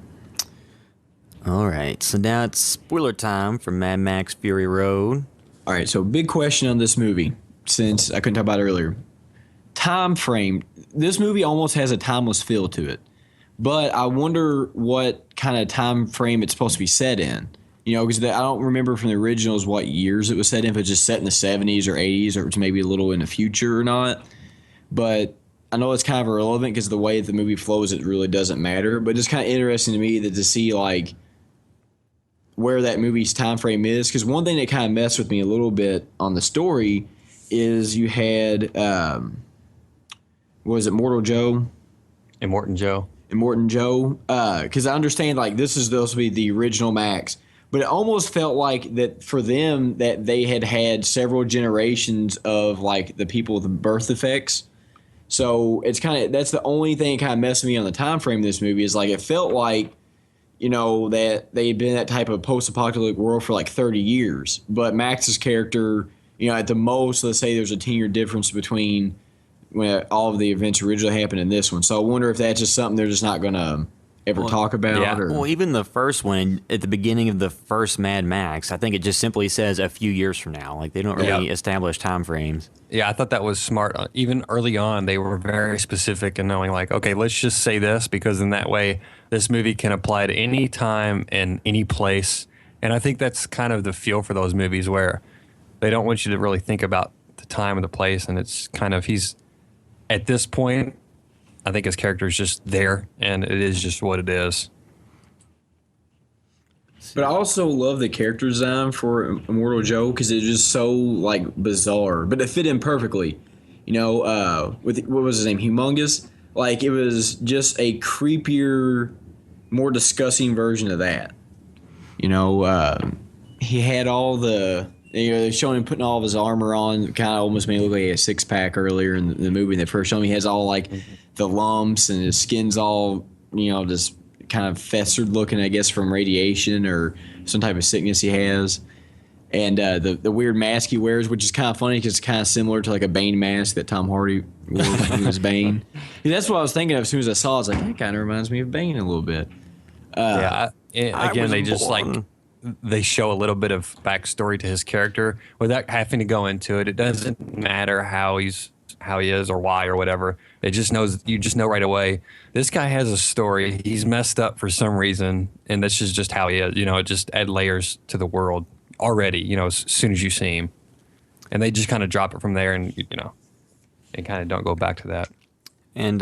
All right, so now it's spoiler time for Mad Max Fury Road. All right, so big question on this movie, since I couldn't talk about it earlier. Time frame. This movie almost has a timeless feel to it, but I wonder what kind of time frame it's supposed to be set in. You know, because I don't remember from the originals what years it was set in, if it's just set in the 70s or 80s, or it's maybe a little in the future or not. But I know it's kind of irrelevant because the way the movie flows, it really doesn't matter. But it's kind of interesting to me that to see, like, where that movie's time frame is. Because one thing that kind of messed with me a little bit on the story is you had, what was it, Mortal Joe? Immortan Joe. Immortan Joe. Because I understand, like, this is supposed to be the original Max. But it almost felt like that for them that they had several generations of, like, the people with the birth defects. So it's kind of, that's the only thing kind of messed me on the time frame of this movie, is like it felt like, you know, that they had been in that type of post-apocalyptic world for like 30 years. But Max's character, you know, at the most, let's say there's a 10-year difference between when all of the events originally happened in this one. So I wonder if that's just something they're just not going to ever talk about. Yeah. Or, Well, even the first one, at the beginning of the first Mad Max, I think it just simply says a few years from now. Like, they don't really establish time frames. Yeah, I thought that was smart. Even early on, they were very specific in knowing, like, okay, let's just say this, because in that way, this movie can apply to any time and any place. And I think that's kind of the feel for those movies, where they don't want you to really think about the time and the place. And it's kind of, he's, at this point, I think his character is just there, and it is just what it is. But I also love the character design for Immortal Joe, because it's just so, like, bizarre. But it fit in perfectly. You know, with, what was his name? Humongous? Like, it was just a creepier, more disgusting version of that. You know, he had all the, you know, they're showing him putting all of his armor on. Kind of almost made it look like he had a six-pack earlier in the movie. In the first show, he has all, like, the lumps, and his skin's all, you know, just kind of festered looking, I guess, from radiation or some type of sickness he has. And the weird mask he wears, which is kind of funny because it's kind of similar to like a Bane mask that Tom Hardy wore when he was Bane. That's what I was thinking of as soon as I saw it. I was like, that kind of reminds me of Bane a little bit. Again, they just like, they show a little bit of backstory to his character without having to go into it. It doesn't matter how he is or why or whatever. It just knows, you just know right away, this guy has a story. He's messed up for some reason, and that's just how he is. You know, it just add layers to the world already, you know, as soon as you see him. And they just kind of drop it from there, and, you know, and kind of don't go back to that. And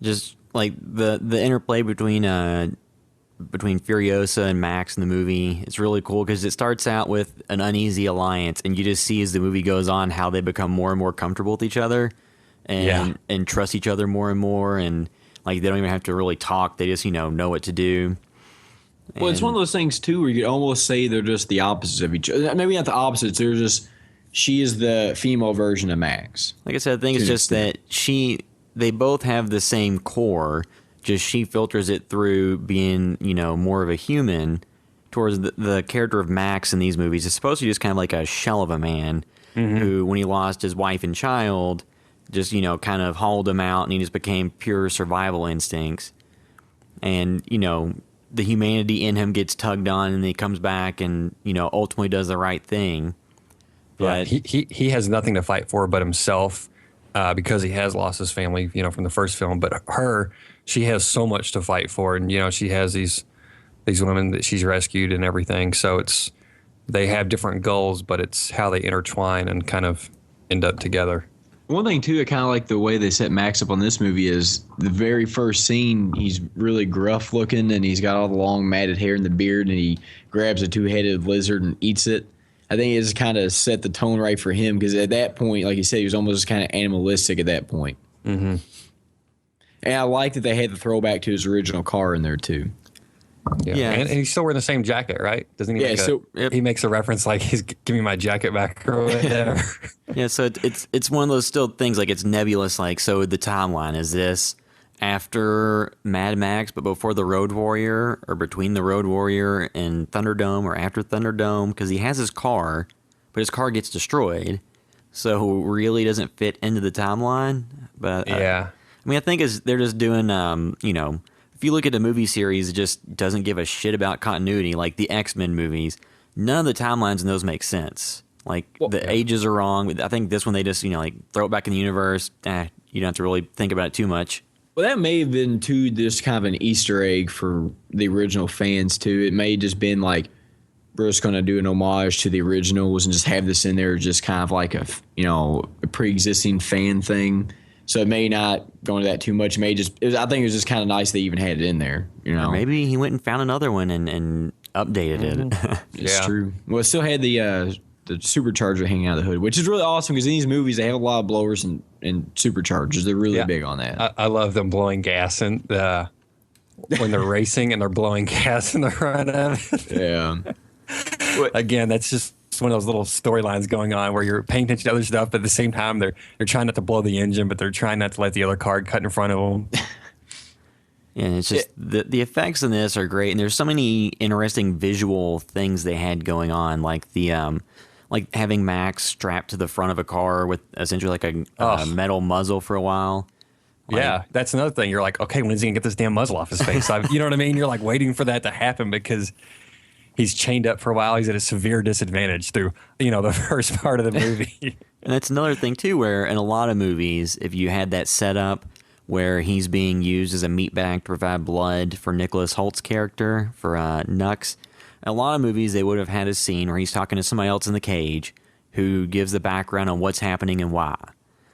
just like the interplay between Furiosa and Max in the movie, it's really cool because it starts out with an uneasy alliance, and you just see as the movie goes on how they become more and more comfortable with each other, and trust each other more and more, and like they don't even have to really talk; they just know what to do. Well, it's one of those things too where you could almost say they're just the opposites of each other. Maybe not the opposites; they're just, she is the female version of Max. Like I said, I think it's just that they both have the same core. Just she filters it through being, more of a human towards the character of Max in these movies. It's supposed to be just kind of like a shell of a man who, when he lost his wife and child, just, kind of hauled him out, and he just became pure survival instincts. And, the humanity in him gets tugged on, and he comes back and, ultimately does the right thing. But he has nothing to fight for but himself, because he has lost his family, from the first film. But she has so much to fight for, and she has these women that she's rescued and everything. So they have different goals, but it's how they intertwine and kind of end up together. One thing too, I kind of like the way they set Max up on this movie is the very first scene. He's really gruff looking, and he's got all the long matted hair and the beard, and he grabs a 2-headed lizard and eats it. I think it just kind of set the tone right for him because at that point, like you said, he was almost kind of animalistic at that point. Mm-hmm. And I like that they had the throwback to his original car in there too. Yeah. And he's still wearing the same jacket, right? Doesn't he? He makes a reference like he's give me my jacket back or whatever. Yeah, so it's one of those still things like it's nebulous. Like, so the timeline is this after Mad Max, but before the Road Warrior, or between the Road Warrior and Thunderdome, or after Thunderdome? Because he has his car, but his car gets destroyed, so really doesn't fit into the timeline. But I mean, I think they're just doing if you look at a movie series, it just doesn't give a shit about continuity. Like the X-Men movies, none of the timelines in those make sense. Like ages are wrong. I think this one they just throw it back in the universe. You don't have to really think about it too much. Well, that may have been too just kind of an Easter egg for the original fans too. It may have just been like we're just going to do an homage to the originals and just have this in there, just kind of like a pre-existing fan thing. So it may not go into that too much. I think it was just kind of nice they even had it in there. Or maybe he went and found another one and updated it. It's true. Well, it still had the supercharger hanging out of the hood, which is really awesome because in these movies they have a lot of blowers and superchargers. They're really big on that. I love them blowing gas when they're racing and they're blowing gas in the front of it. Yeah. Again, that's just one of those little storylines going on where you're paying attention to other stuff, but at the same time they're trying not to blow the engine, but they're trying not to let the other car cut in front of them. Yeah, and it's just the effects in this are great, and there's so many interesting visual things they had going on, like the like having Max strapped to the front of a car with essentially like a metal muzzle for a while. That's another thing. You're like, okay, when is he gonna get this damn muzzle off his face? You know what I mean? You're like waiting for that to happen because he's chained up for a while. He's at a severe disadvantage through, the first part of the movie. And that's another thing, too, where in a lot of movies, if you had that setup where he's being used as a meat bag to provide blood for Nicholas Holt's character, for Nux, in a lot of movies, they would have had a scene where he's talking to somebody else in the cage who gives the background on what's happening and why.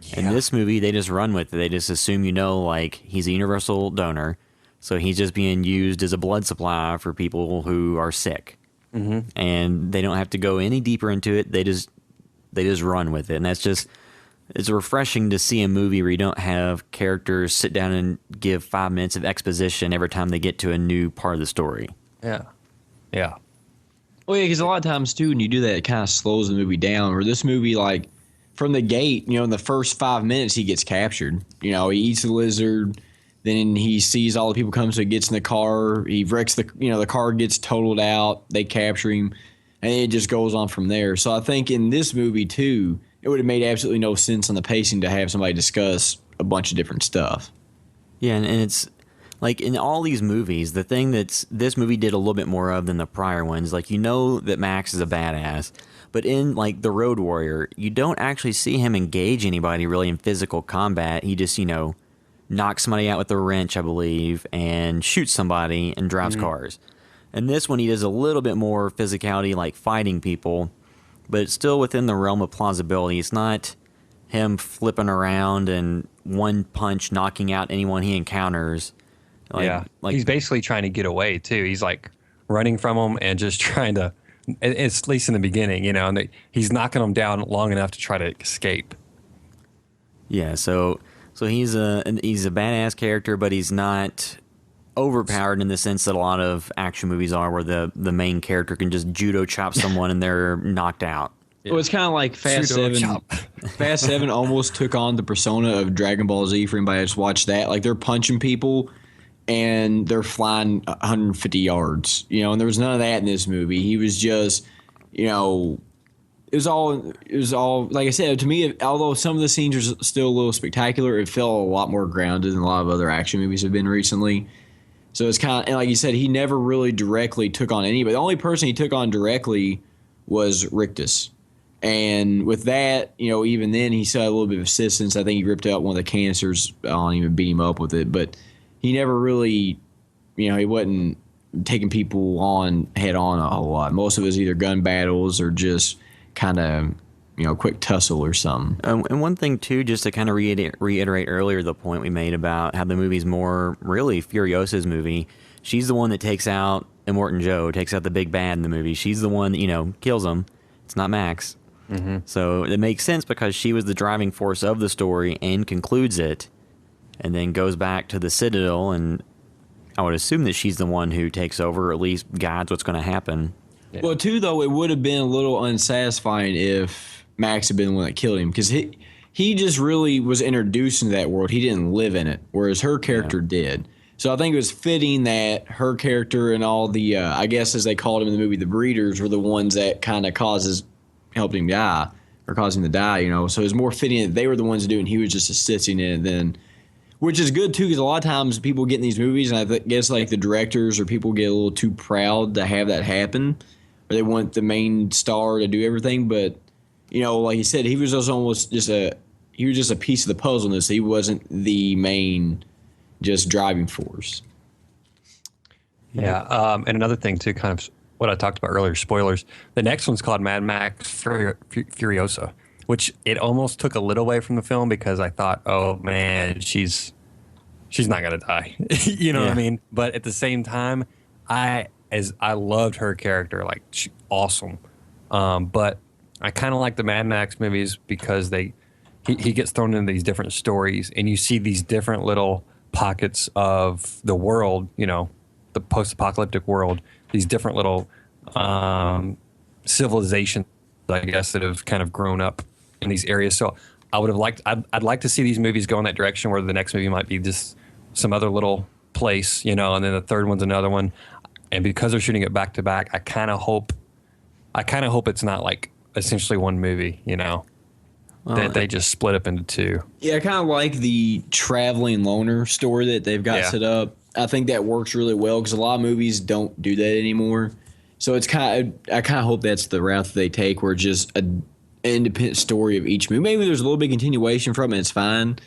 Yeah. In this movie, they just run with it. They just assume he's a universal donor. So he's just being used as a blood supply for people who are sick. Mm-hmm. And they don't have to go any deeper into it. They just run with it. And it's refreshing to see a movie where you don't have characters sit down and give 5 minutes of exposition every time they get to a new part of the story. Yeah. Yeah. Well, yeah, because a lot of times, too, when you do that, it kind of slows the movie down. Or this movie, like, from the gate, in the first 5 minutes, he gets captured. He eats the lizard. Then he sees all the people come, so he gets in the car. He wrecks the car gets totaled out. They capture him, and it just goes on from there. So I think in this movie too, it would have made absolutely no sense on the pacing to have somebody discuss a bunch of different stuff. Yeah, and it's like in all these movies, the thing this movie did a little bit more of than the prior ones. Like that Max is a badass, but in like the Road Warrior, you don't actually see him engage anybody really in physical combat. He just knocks somebody out with a wrench, I believe, and shoots somebody and drives cars. And this one, he does a little bit more physicality, like fighting people, but it's still within the realm of plausibility. It's not him flipping around and one punch knocking out anyone he encounters. He's basically trying to get away, too. He's like running from them and just trying to, at least in the beginning, and he's knocking them down long enough to try to escape. Yeah, so he's a badass character, but he's not overpowered in the sense that a lot of action movies are, where the main character can just judo chop someone and they're knocked out. Yeah. Well, it's kind of like Fast 7. Fast 7 almost took on the persona of Dragon Ball Z for anybody that's watched that. Like, they're punching people and they're flying 150 yards, and there was none of that in this movie. He was just, it was all like I said, to me, although some of the scenes are still a little spectacular, it felt a lot more grounded than a lot of other action movies have been recently. So it's kind of, and like you said, he never really directly took on anybody. The only person he took on directly was Rictus. And with that, even then he saw a little bit of assistance. I think he ripped out one of the canisters on him and beat him up with it. But he never really, he wasn't taking people on head on a whole lot. Most of it was either gun battles or just kind of quick tussle or something. And one thing too, just to kind of reiterate earlier the point we made about how the movie's more really Furiosa's movie. She's the one that takes out Immortan Joe, takes out the big bad in the movie. She's the one that, kills him. It's not Max. Mm-hmm. So it makes sense because she was the driving force of the story and concludes it, and then goes back to the Citadel, and I would assume that she's the one who takes over, or at least guides what's going to happen. Yeah. Well, too, though, it would have been a little unsatisfying if Max had been the one that killed him, because he just really was introduced into that world. He didn't live in it, whereas her character did. So I think it was fitting that her character and all the, I guess as they called him in the movie, the breeders were the ones that kind of helped him die, or caused him to die, So it was more fitting that they were the ones to do it, and he was just assisting in it then. Which is good, too, because a lot of times people get in these movies, and I guess like the directors or people get a little too proud to have that happen, or they want the main star to do everything. But, like you said, he was just a piece of the puzzle in this. He wasn't the main just driving force. Yeah, and another thing, too, kind of what I talked about earlier, spoilers. The next one's called Mad Max Furiosa, which it almost took a little away from the film because I thought, oh, man, she's not going to die. You know what I mean? But at the same time, I loved her character. Like, she, awesome. But I kind of like the Mad Max movies because he gets thrown into these different stories, and you see these different little pockets of the world, the post-apocalyptic world, these different little civilizations, I guess, that have kind of grown up in these areas. So I'd like to see these movies go in that direction, where the next movie might be just some other little place, and then the third one's another one. And because they're shooting it back to back, I kind of hope it's not like essentially one movie, that they just split up into two. Yeah, I kind of like the traveling loner story that they've got set up. I think that works really well because a lot of movies don't do that anymore. So I kind of hope that's the route that they take, where it's just an independent story of each movie. Maybe there's a little bit of continuation from it, it's fine.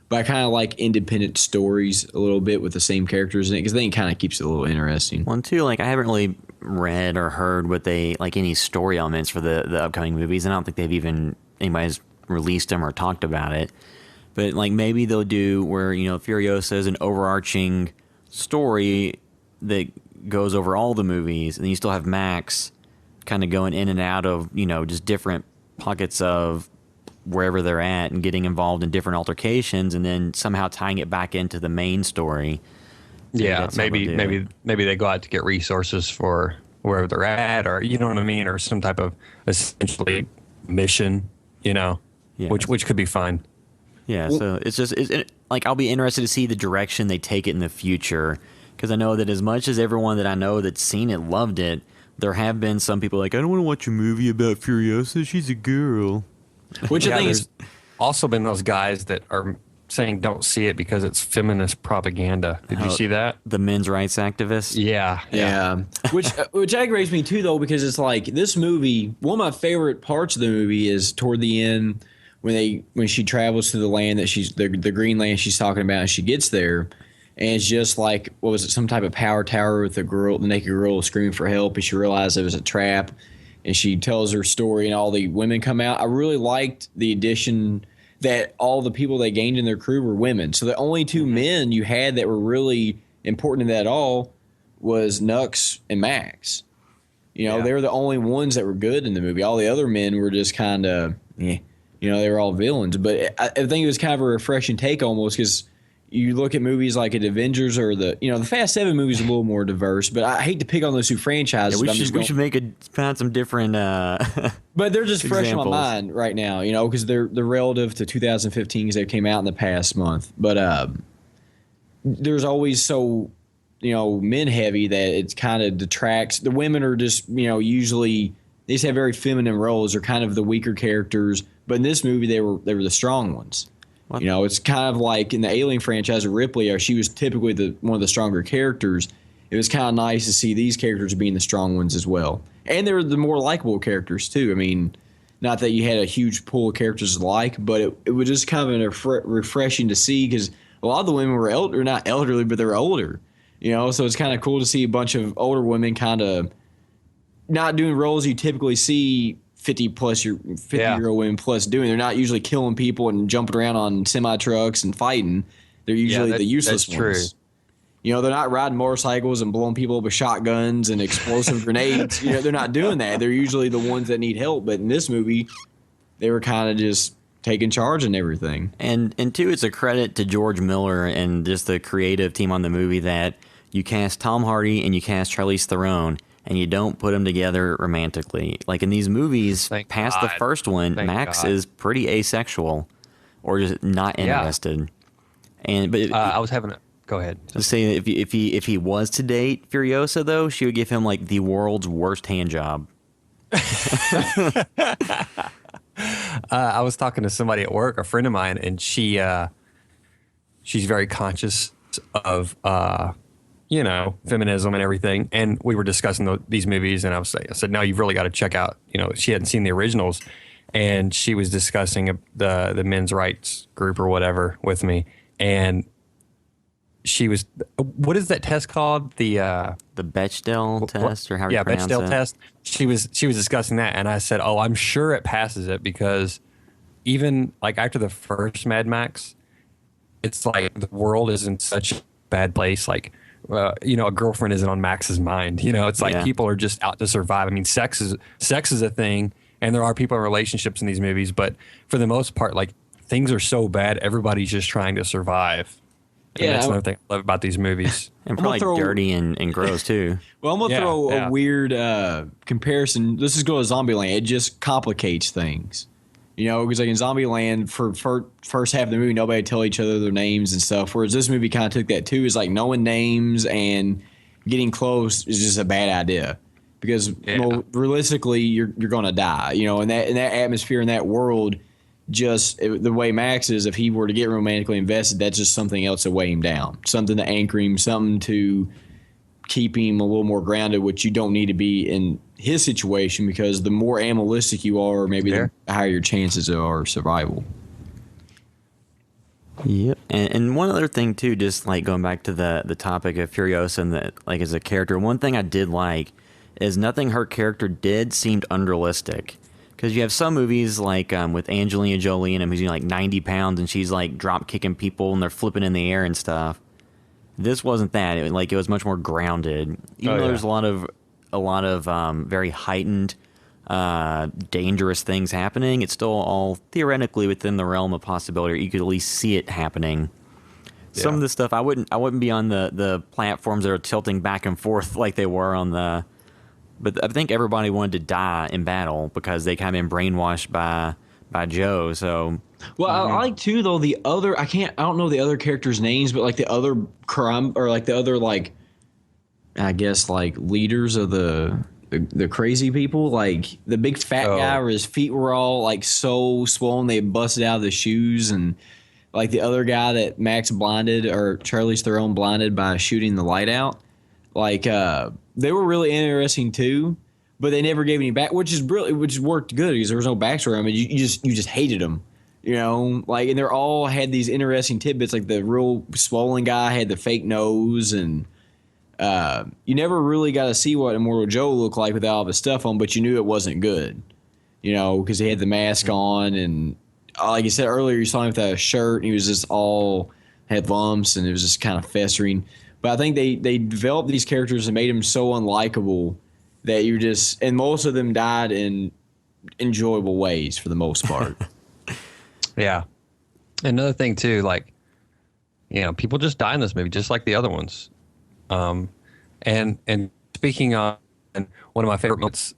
But I kind of like independent stories a little bit with the same characters in it, because then it kind of keeps it a little interesting. One, too, I haven't really read or heard any story elements for the upcoming movies. I don't think anybody's released them or talked about it. But maybe they'll do where, Furiosa is an overarching story that goes over all the movies, and then you still have Max kind of going in and out of, just different pockets of wherever they're at and getting involved in different altercations, and then somehow tying it back into the main story. So yeah, maybe they go out to get resources for wherever they're at, or you know what I mean, or some type of essentially mission, which could be fine. Yeah, so I'll be interested to see the direction they take it in the future, because I know that as much as everyone that I know that's seen it loved it, there have been some people I don't want to watch a movie about Furiosa. She's a girl. Which I think is also been those guys that are saying don't see it because it's feminist propaganda. Did you see that? The men's rights activists? Yeah. Which aggravates me too, though, because it's like this movie, one of my favorite parts of the movie is toward the end when she travels to the land that the green land she's talking about, and she gets there, and it's just like, what was it, some type of power tower with the naked girl screaming for help, and she realized it was a trap, and she tells her story, and all the women come out. I really liked the addition that all the people they gained in their crew were women. So the only two men you had that were really important in that at all was Nux and Max. They were the only ones that were good in the movie. All the other men were just kind of, they were all villains. But I think it was kind of a refreshing take almost, because you look at movies like Avengers or the Fast 7 movies are a little more diverse, but I hate to pick on those two franchises. Yeah, we should find some different but they're just fresh in my examples. mind right now, because they're relative to 2015 because they came out in the past month. But there's always so, men heavy that it kind of detracts. The women are just, usually they just have very feminine roles. They're kind of the weaker characters. But in this movie, they were the strong ones. What? It's kind of like in the Alien franchise of Ripley, she was typically one of the stronger characters. It was kind of nice to see these characters being the strong ones as well. And they were the more likable characters, too. I mean, not that you had a huge pool of characters to like, but it was just kind of refreshing to see, because a lot of the women were not elderly, but they were older. So it's kind of cool to see a bunch of older women kind of not doing roles you typically see 50-year-old women plus doing. They're not usually killing people and jumping around on semi trucks and fighting. They're usually the useless that's ones. true. You know, they're not riding motorcycles and blowing people up with shotguns and explosive grenades. You know, they're not doing that. They're usually the ones that need help. But in this movie, they were kind of just taking charge and everything. And two, it's a credit to George Miller and just the creative team on the movie that you cast Tom Hardy and you cast Charlize Theron and you don't put them together romantically. Like in these movies, past the first one, Max is pretty asexual or just not interested. But I was having a go ahead. Let's say if he was to date Furiosa though, she would give him like the world's worst hand job. I was talking to somebody at work, a friend of mine, and she's very conscious of feminism and everything. And we were discussing these movies, and I said, no, you've really got to check out. She hadn't seen the originals, and she was discussing the men's rights group or whatever with me, and she was, what is that test called? The Bechdel test, or how you pronounce Bechdel it? test. She was discussing that, and I said, "Oh, I'm sure it passes it because even like after the first Mad Max, it's like the world is in such a bad place. Like, a girlfriend isn't on Max's mind. It's like people are just out to survive. I mean, sex is a thing, and there are people in relationships in these movies, but for the most part, like things are so bad, everybody's just trying to survive." And that's another thing I love about these movies. And probably dirty and gross, too. Well, I'm going to throw a weird comparison. Let's just go to Zombieland. It just complicates things. Because like in Zombieland, for first half of the movie, nobody would tell each other their names and stuff. Whereas this movie kind of took that, too. Is like knowing names and getting close is just a bad idea. Because realistically, you're going to die. In that atmosphere, in that world, just the way Max is, if he were to get romantically invested, that's just something else to weigh him down, something to anchor him, something to keep him a little more grounded, which you don't need to be in his situation, because the more animalistic you are, maybe the higher your chances are survival. Yep. And one other thing too, just like going back to the topic of Furiosa and that, like, as a character, one thing I did like is nothing her character did seemed unrealistic. Because you have some movies like with Angelina Jolie in them, who's like 90 pounds and she's like drop kicking people and they're flipping in the air and stuff. This wasn't that. It was much more grounded. Even though there's a lot of very heightened, dangerous things happening, it's still all theoretically within the realm of possibility. Or you could at least see it happening. Yeah. Some of the stuff I wouldn't be on the platforms that are tilting back and forth like they were on the. But I think everybody wanted to die in battle because they kind of been brainwashed by Joe. So, well, I like too though the other. I don't know the other characters' names, but like the other crime or like the other like, I guess like leaders of the crazy people. Like the big fat guy where his feet were all like so swollen they busted out of the shoes, and like the other guy that Max blinded or Charlize Theron blinded by shooting the light out. Like they were really interesting too, but they never gave any back, which worked good because there was no backstory. I mean, you just hated them, like, and they're all had these interesting tidbits. Like the real swollen guy had the fake nose, and you never really got to see what Immortal Joe looked like without all the stuff on, but you knew it wasn't good, because he had the mask on, and like you said earlier, you saw him without a shirt, and he was just had lumps, and it was just kind of festering. But I think they developed these characters and made them so unlikable that and most of them died in enjoyable ways for the most part. Yeah. Another thing too, like, people just die in this movie, just like the other ones. And speaking on one of my favorite moments,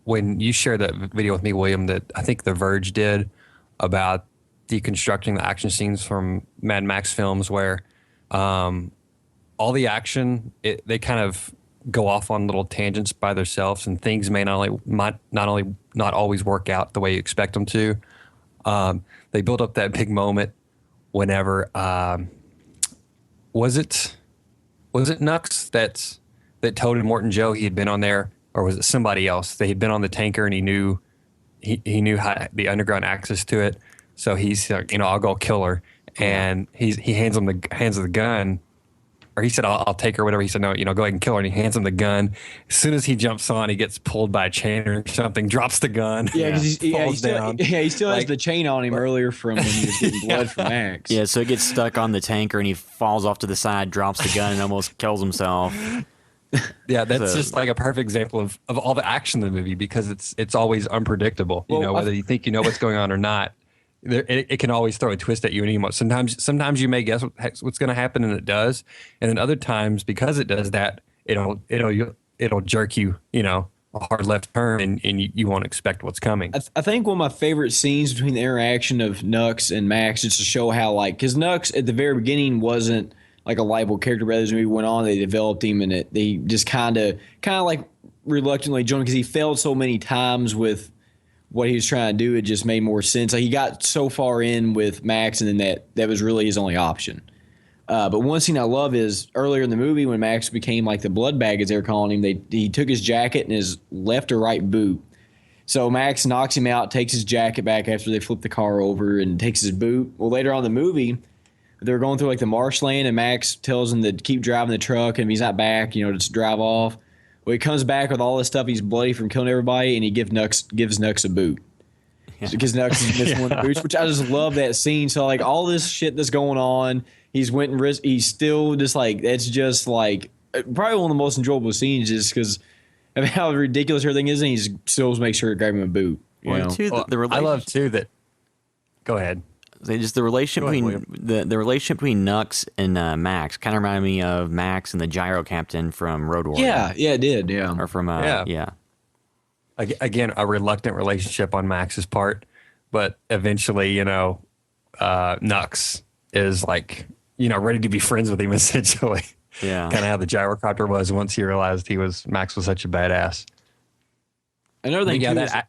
when you shared that video with me, William, that I think The Verge did about deconstructing the action scenes from Mad Max films where all the action, they kind of go off on little tangents by themselves, and things may not always work out the way you expect them to. They build up that big moment whenever was it Nux that told Morton Joe he had been on there, or was it somebody else? They had been on the tanker and he knew how the underground access to it, so he's I'll go kill her. And he hands him the gun, or he said, I'll take her, whatever. He said, no, go ahead and kill her. And he hands him the gun. As soon as he jumps on, he gets pulled by a chain or something, drops the gun. Yeah, because he still has Like- the chain on him earlier from when he was getting blood from Max. Yeah, so he gets stuck on the tanker and he falls off to the side, drops the gun, and almost kills himself. Yeah, that's So- just like a perfect example of all the action in the movie because it's always unpredictable. Well, Whether you think you know what's going on or not, it can always throw a twist at you. And sometimes you may guess what's going to happen, and it does. And then other times, because it does that, it'll jerk you, a hard left turn, and you won't expect what's coming. I think one of my favorite scenes between the interaction of Nux and Max, just to show how, because Nux at the very beginning wasn't like a likable character, but as the movie went on, they developed him, and they just kind of like reluctantly joined because he failed so many times with what he was trying to do. It just made more sense. Like, he got so far in with Max, and then that was really his only option. But one scene I love is earlier in the movie when Max became like the blood bag, as they're calling him. He took his jacket and his left or right boot. So Max knocks him out, takes his jacket back after they flip the car over, and takes his boot. Well, later on in the movie, they're going through like the marshland, and Max tells him to keep driving the truck, and if he's not back, just drive off. Well, he comes back with all this stuff. He's bloody from killing everybody, and he gives Nux a boot. Because Nux is missing one of the boots, which I just love that scene. So like all this shit that's going on, he's still just like, it's just like probably one of the most enjoyable scenes, just because of how ridiculous everything is, and he still makes sure to grab him a boot. I love too that. Go ahead. Just the relationship between the relationship between Nux and Max kind of reminded me of Max and the gyro captain from Road Warrior. Yeah, it did. Yeah, or from yeah. Again, a reluctant relationship on Max's part, but eventually, Nux is like, ready to be friends with him essentially. Yeah, kind of how the gyrocopter was once he realized Max was such a badass. Another thing, that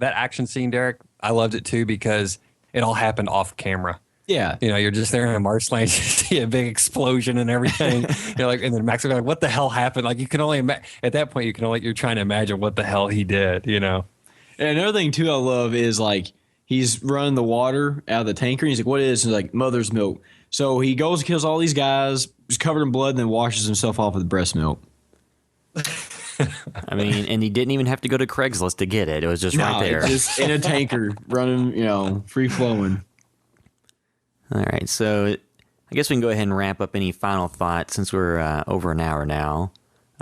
action scene, Derek, I loved it too because it all happened off camera. Yeah. You're just there in a marshland, you see a big explosion and everything. And then Max is like, what the hell happened? Like, you can only, at that point, you're trying to imagine what the hell he did, And another thing, too, I love is, like, he's running the water out of the tanker. And he's like, what is it? He's like, mother's milk. So he goes and kills all these guys, he's covered in blood, and then washes himself off with breast milk. I mean, and he didn't even have to go to Craigslist to get it. It was just right there. Just in a tanker, running, free flowing. All right, so I guess we can go ahead and wrap up any final thoughts since we're over an hour now.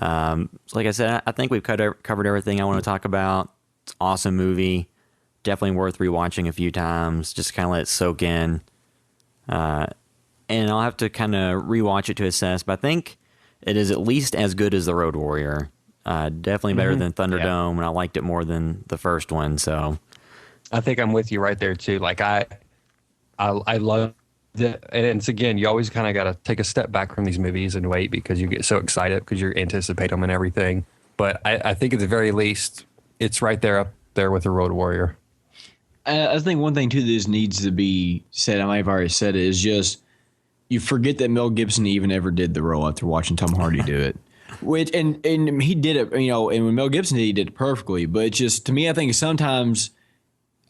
So like I said, I think we've covered everything I want to talk about. It's an awesome movie. Definitely worth rewatching a few times, just to kind of let it soak in. And I'll have to kind of rewatch it to assess, but I think it is at least as good as The Road Warrior. Definitely better than Thunderdome, and I liked it more than the first one. So I think I'm with you right there too. Like I love it, and it's again, you always kind of got to take a step back from these movies and wait because you get so excited because you anticipate them and everything. But I think at the very least, it's right there up there with The Road Warrior. I think one thing too that needs to be said, I might have already said it, is just you forget that Mel Gibson even ever did the role after watching Tom Hardy do it. Which and he did it, and when Mel Gibson did, he did it perfectly. But it's just, to me, I think sometimes,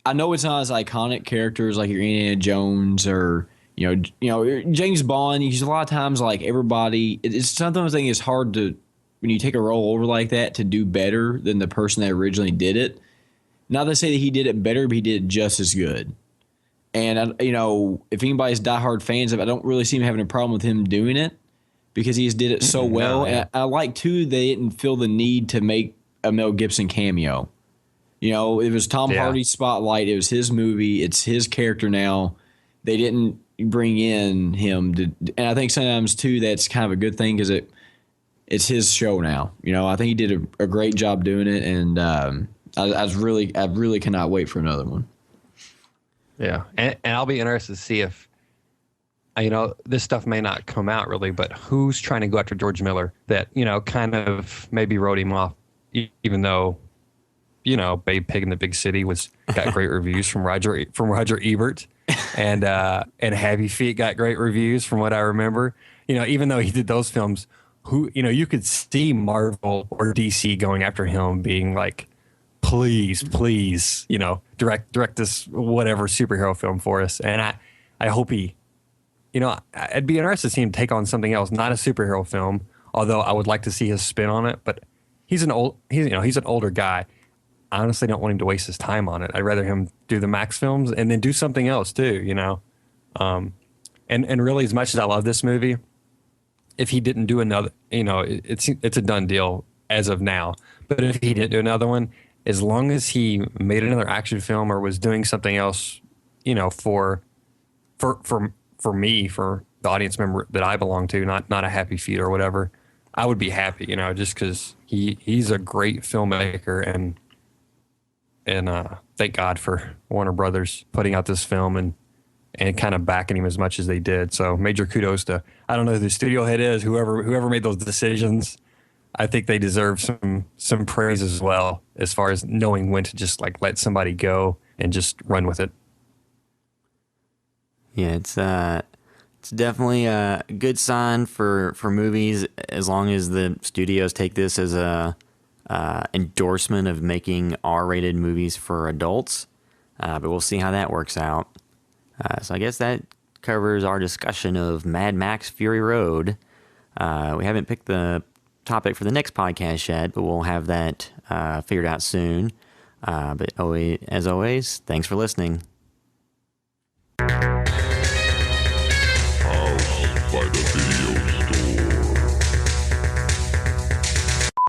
I know it's not as iconic characters like your Indiana Jones or James Bond. Because a lot of times, like everybody, it's sometimes I think it's hard to, when you take a role over like that, to do better than the person that originally did it. Not to say that he did it better, but he did it just as good. And if anybody's diehard fans of it, I don't really see him having a problem with him doing it, because he just did it so well. And I like, too, they didn't feel the need to make a Mel Gibson cameo. It was Tom Hardy's spotlight. It was his movie. It's his character now. They didn't bring in him. And I think sometimes, too, that's kind of a good thing because it's his show now. I think he did a great job doing it. And I really cannot wait for another one. Yeah. And I'll be interested to see if, this stuff may not come out really, but who's trying to go after George Miller that, kind of maybe wrote him off, even though, Babe Pig in the Big City got great reviews from Roger Ebert, and Happy Feet got great reviews from what I remember. Even though he did those films, you could see Marvel or DC going after him, being like, please, direct this whatever superhero film for us. And I hope he I'd be interested to see him take on something else, not a superhero film. Although I would like to see his spin on it. But he's an older guy. I honestly don't want him to waste his time on it. I'd rather him do the Max films and then do something else too. And really, as much as I love this movie, if he didn't do another, it's a done deal as of now. But if he didn't do another one, as long as he made another action film or was doing something else, for me, for the audience member that I belong to, not a happy feet or whatever, I would be happy, just because he's a great filmmaker and thank God for Warner Brothers putting out this film and kind of backing him as much as they did. So major kudos to, I don't know who the studio head is, whoever made those decisions. I think they deserve some praise as well, as far as knowing when to just like let somebody go and just run with it. Yeah, it's definitely a good sign for movies, as long as the studios take this as a endorsement of making R-rated movies for adults. But we'll see how that works out. So I guess that covers our discussion of Mad Max Fury Road. We haven't picked the topic for the next podcast yet, but we'll have that figured out soon. But as always, thanks for listening.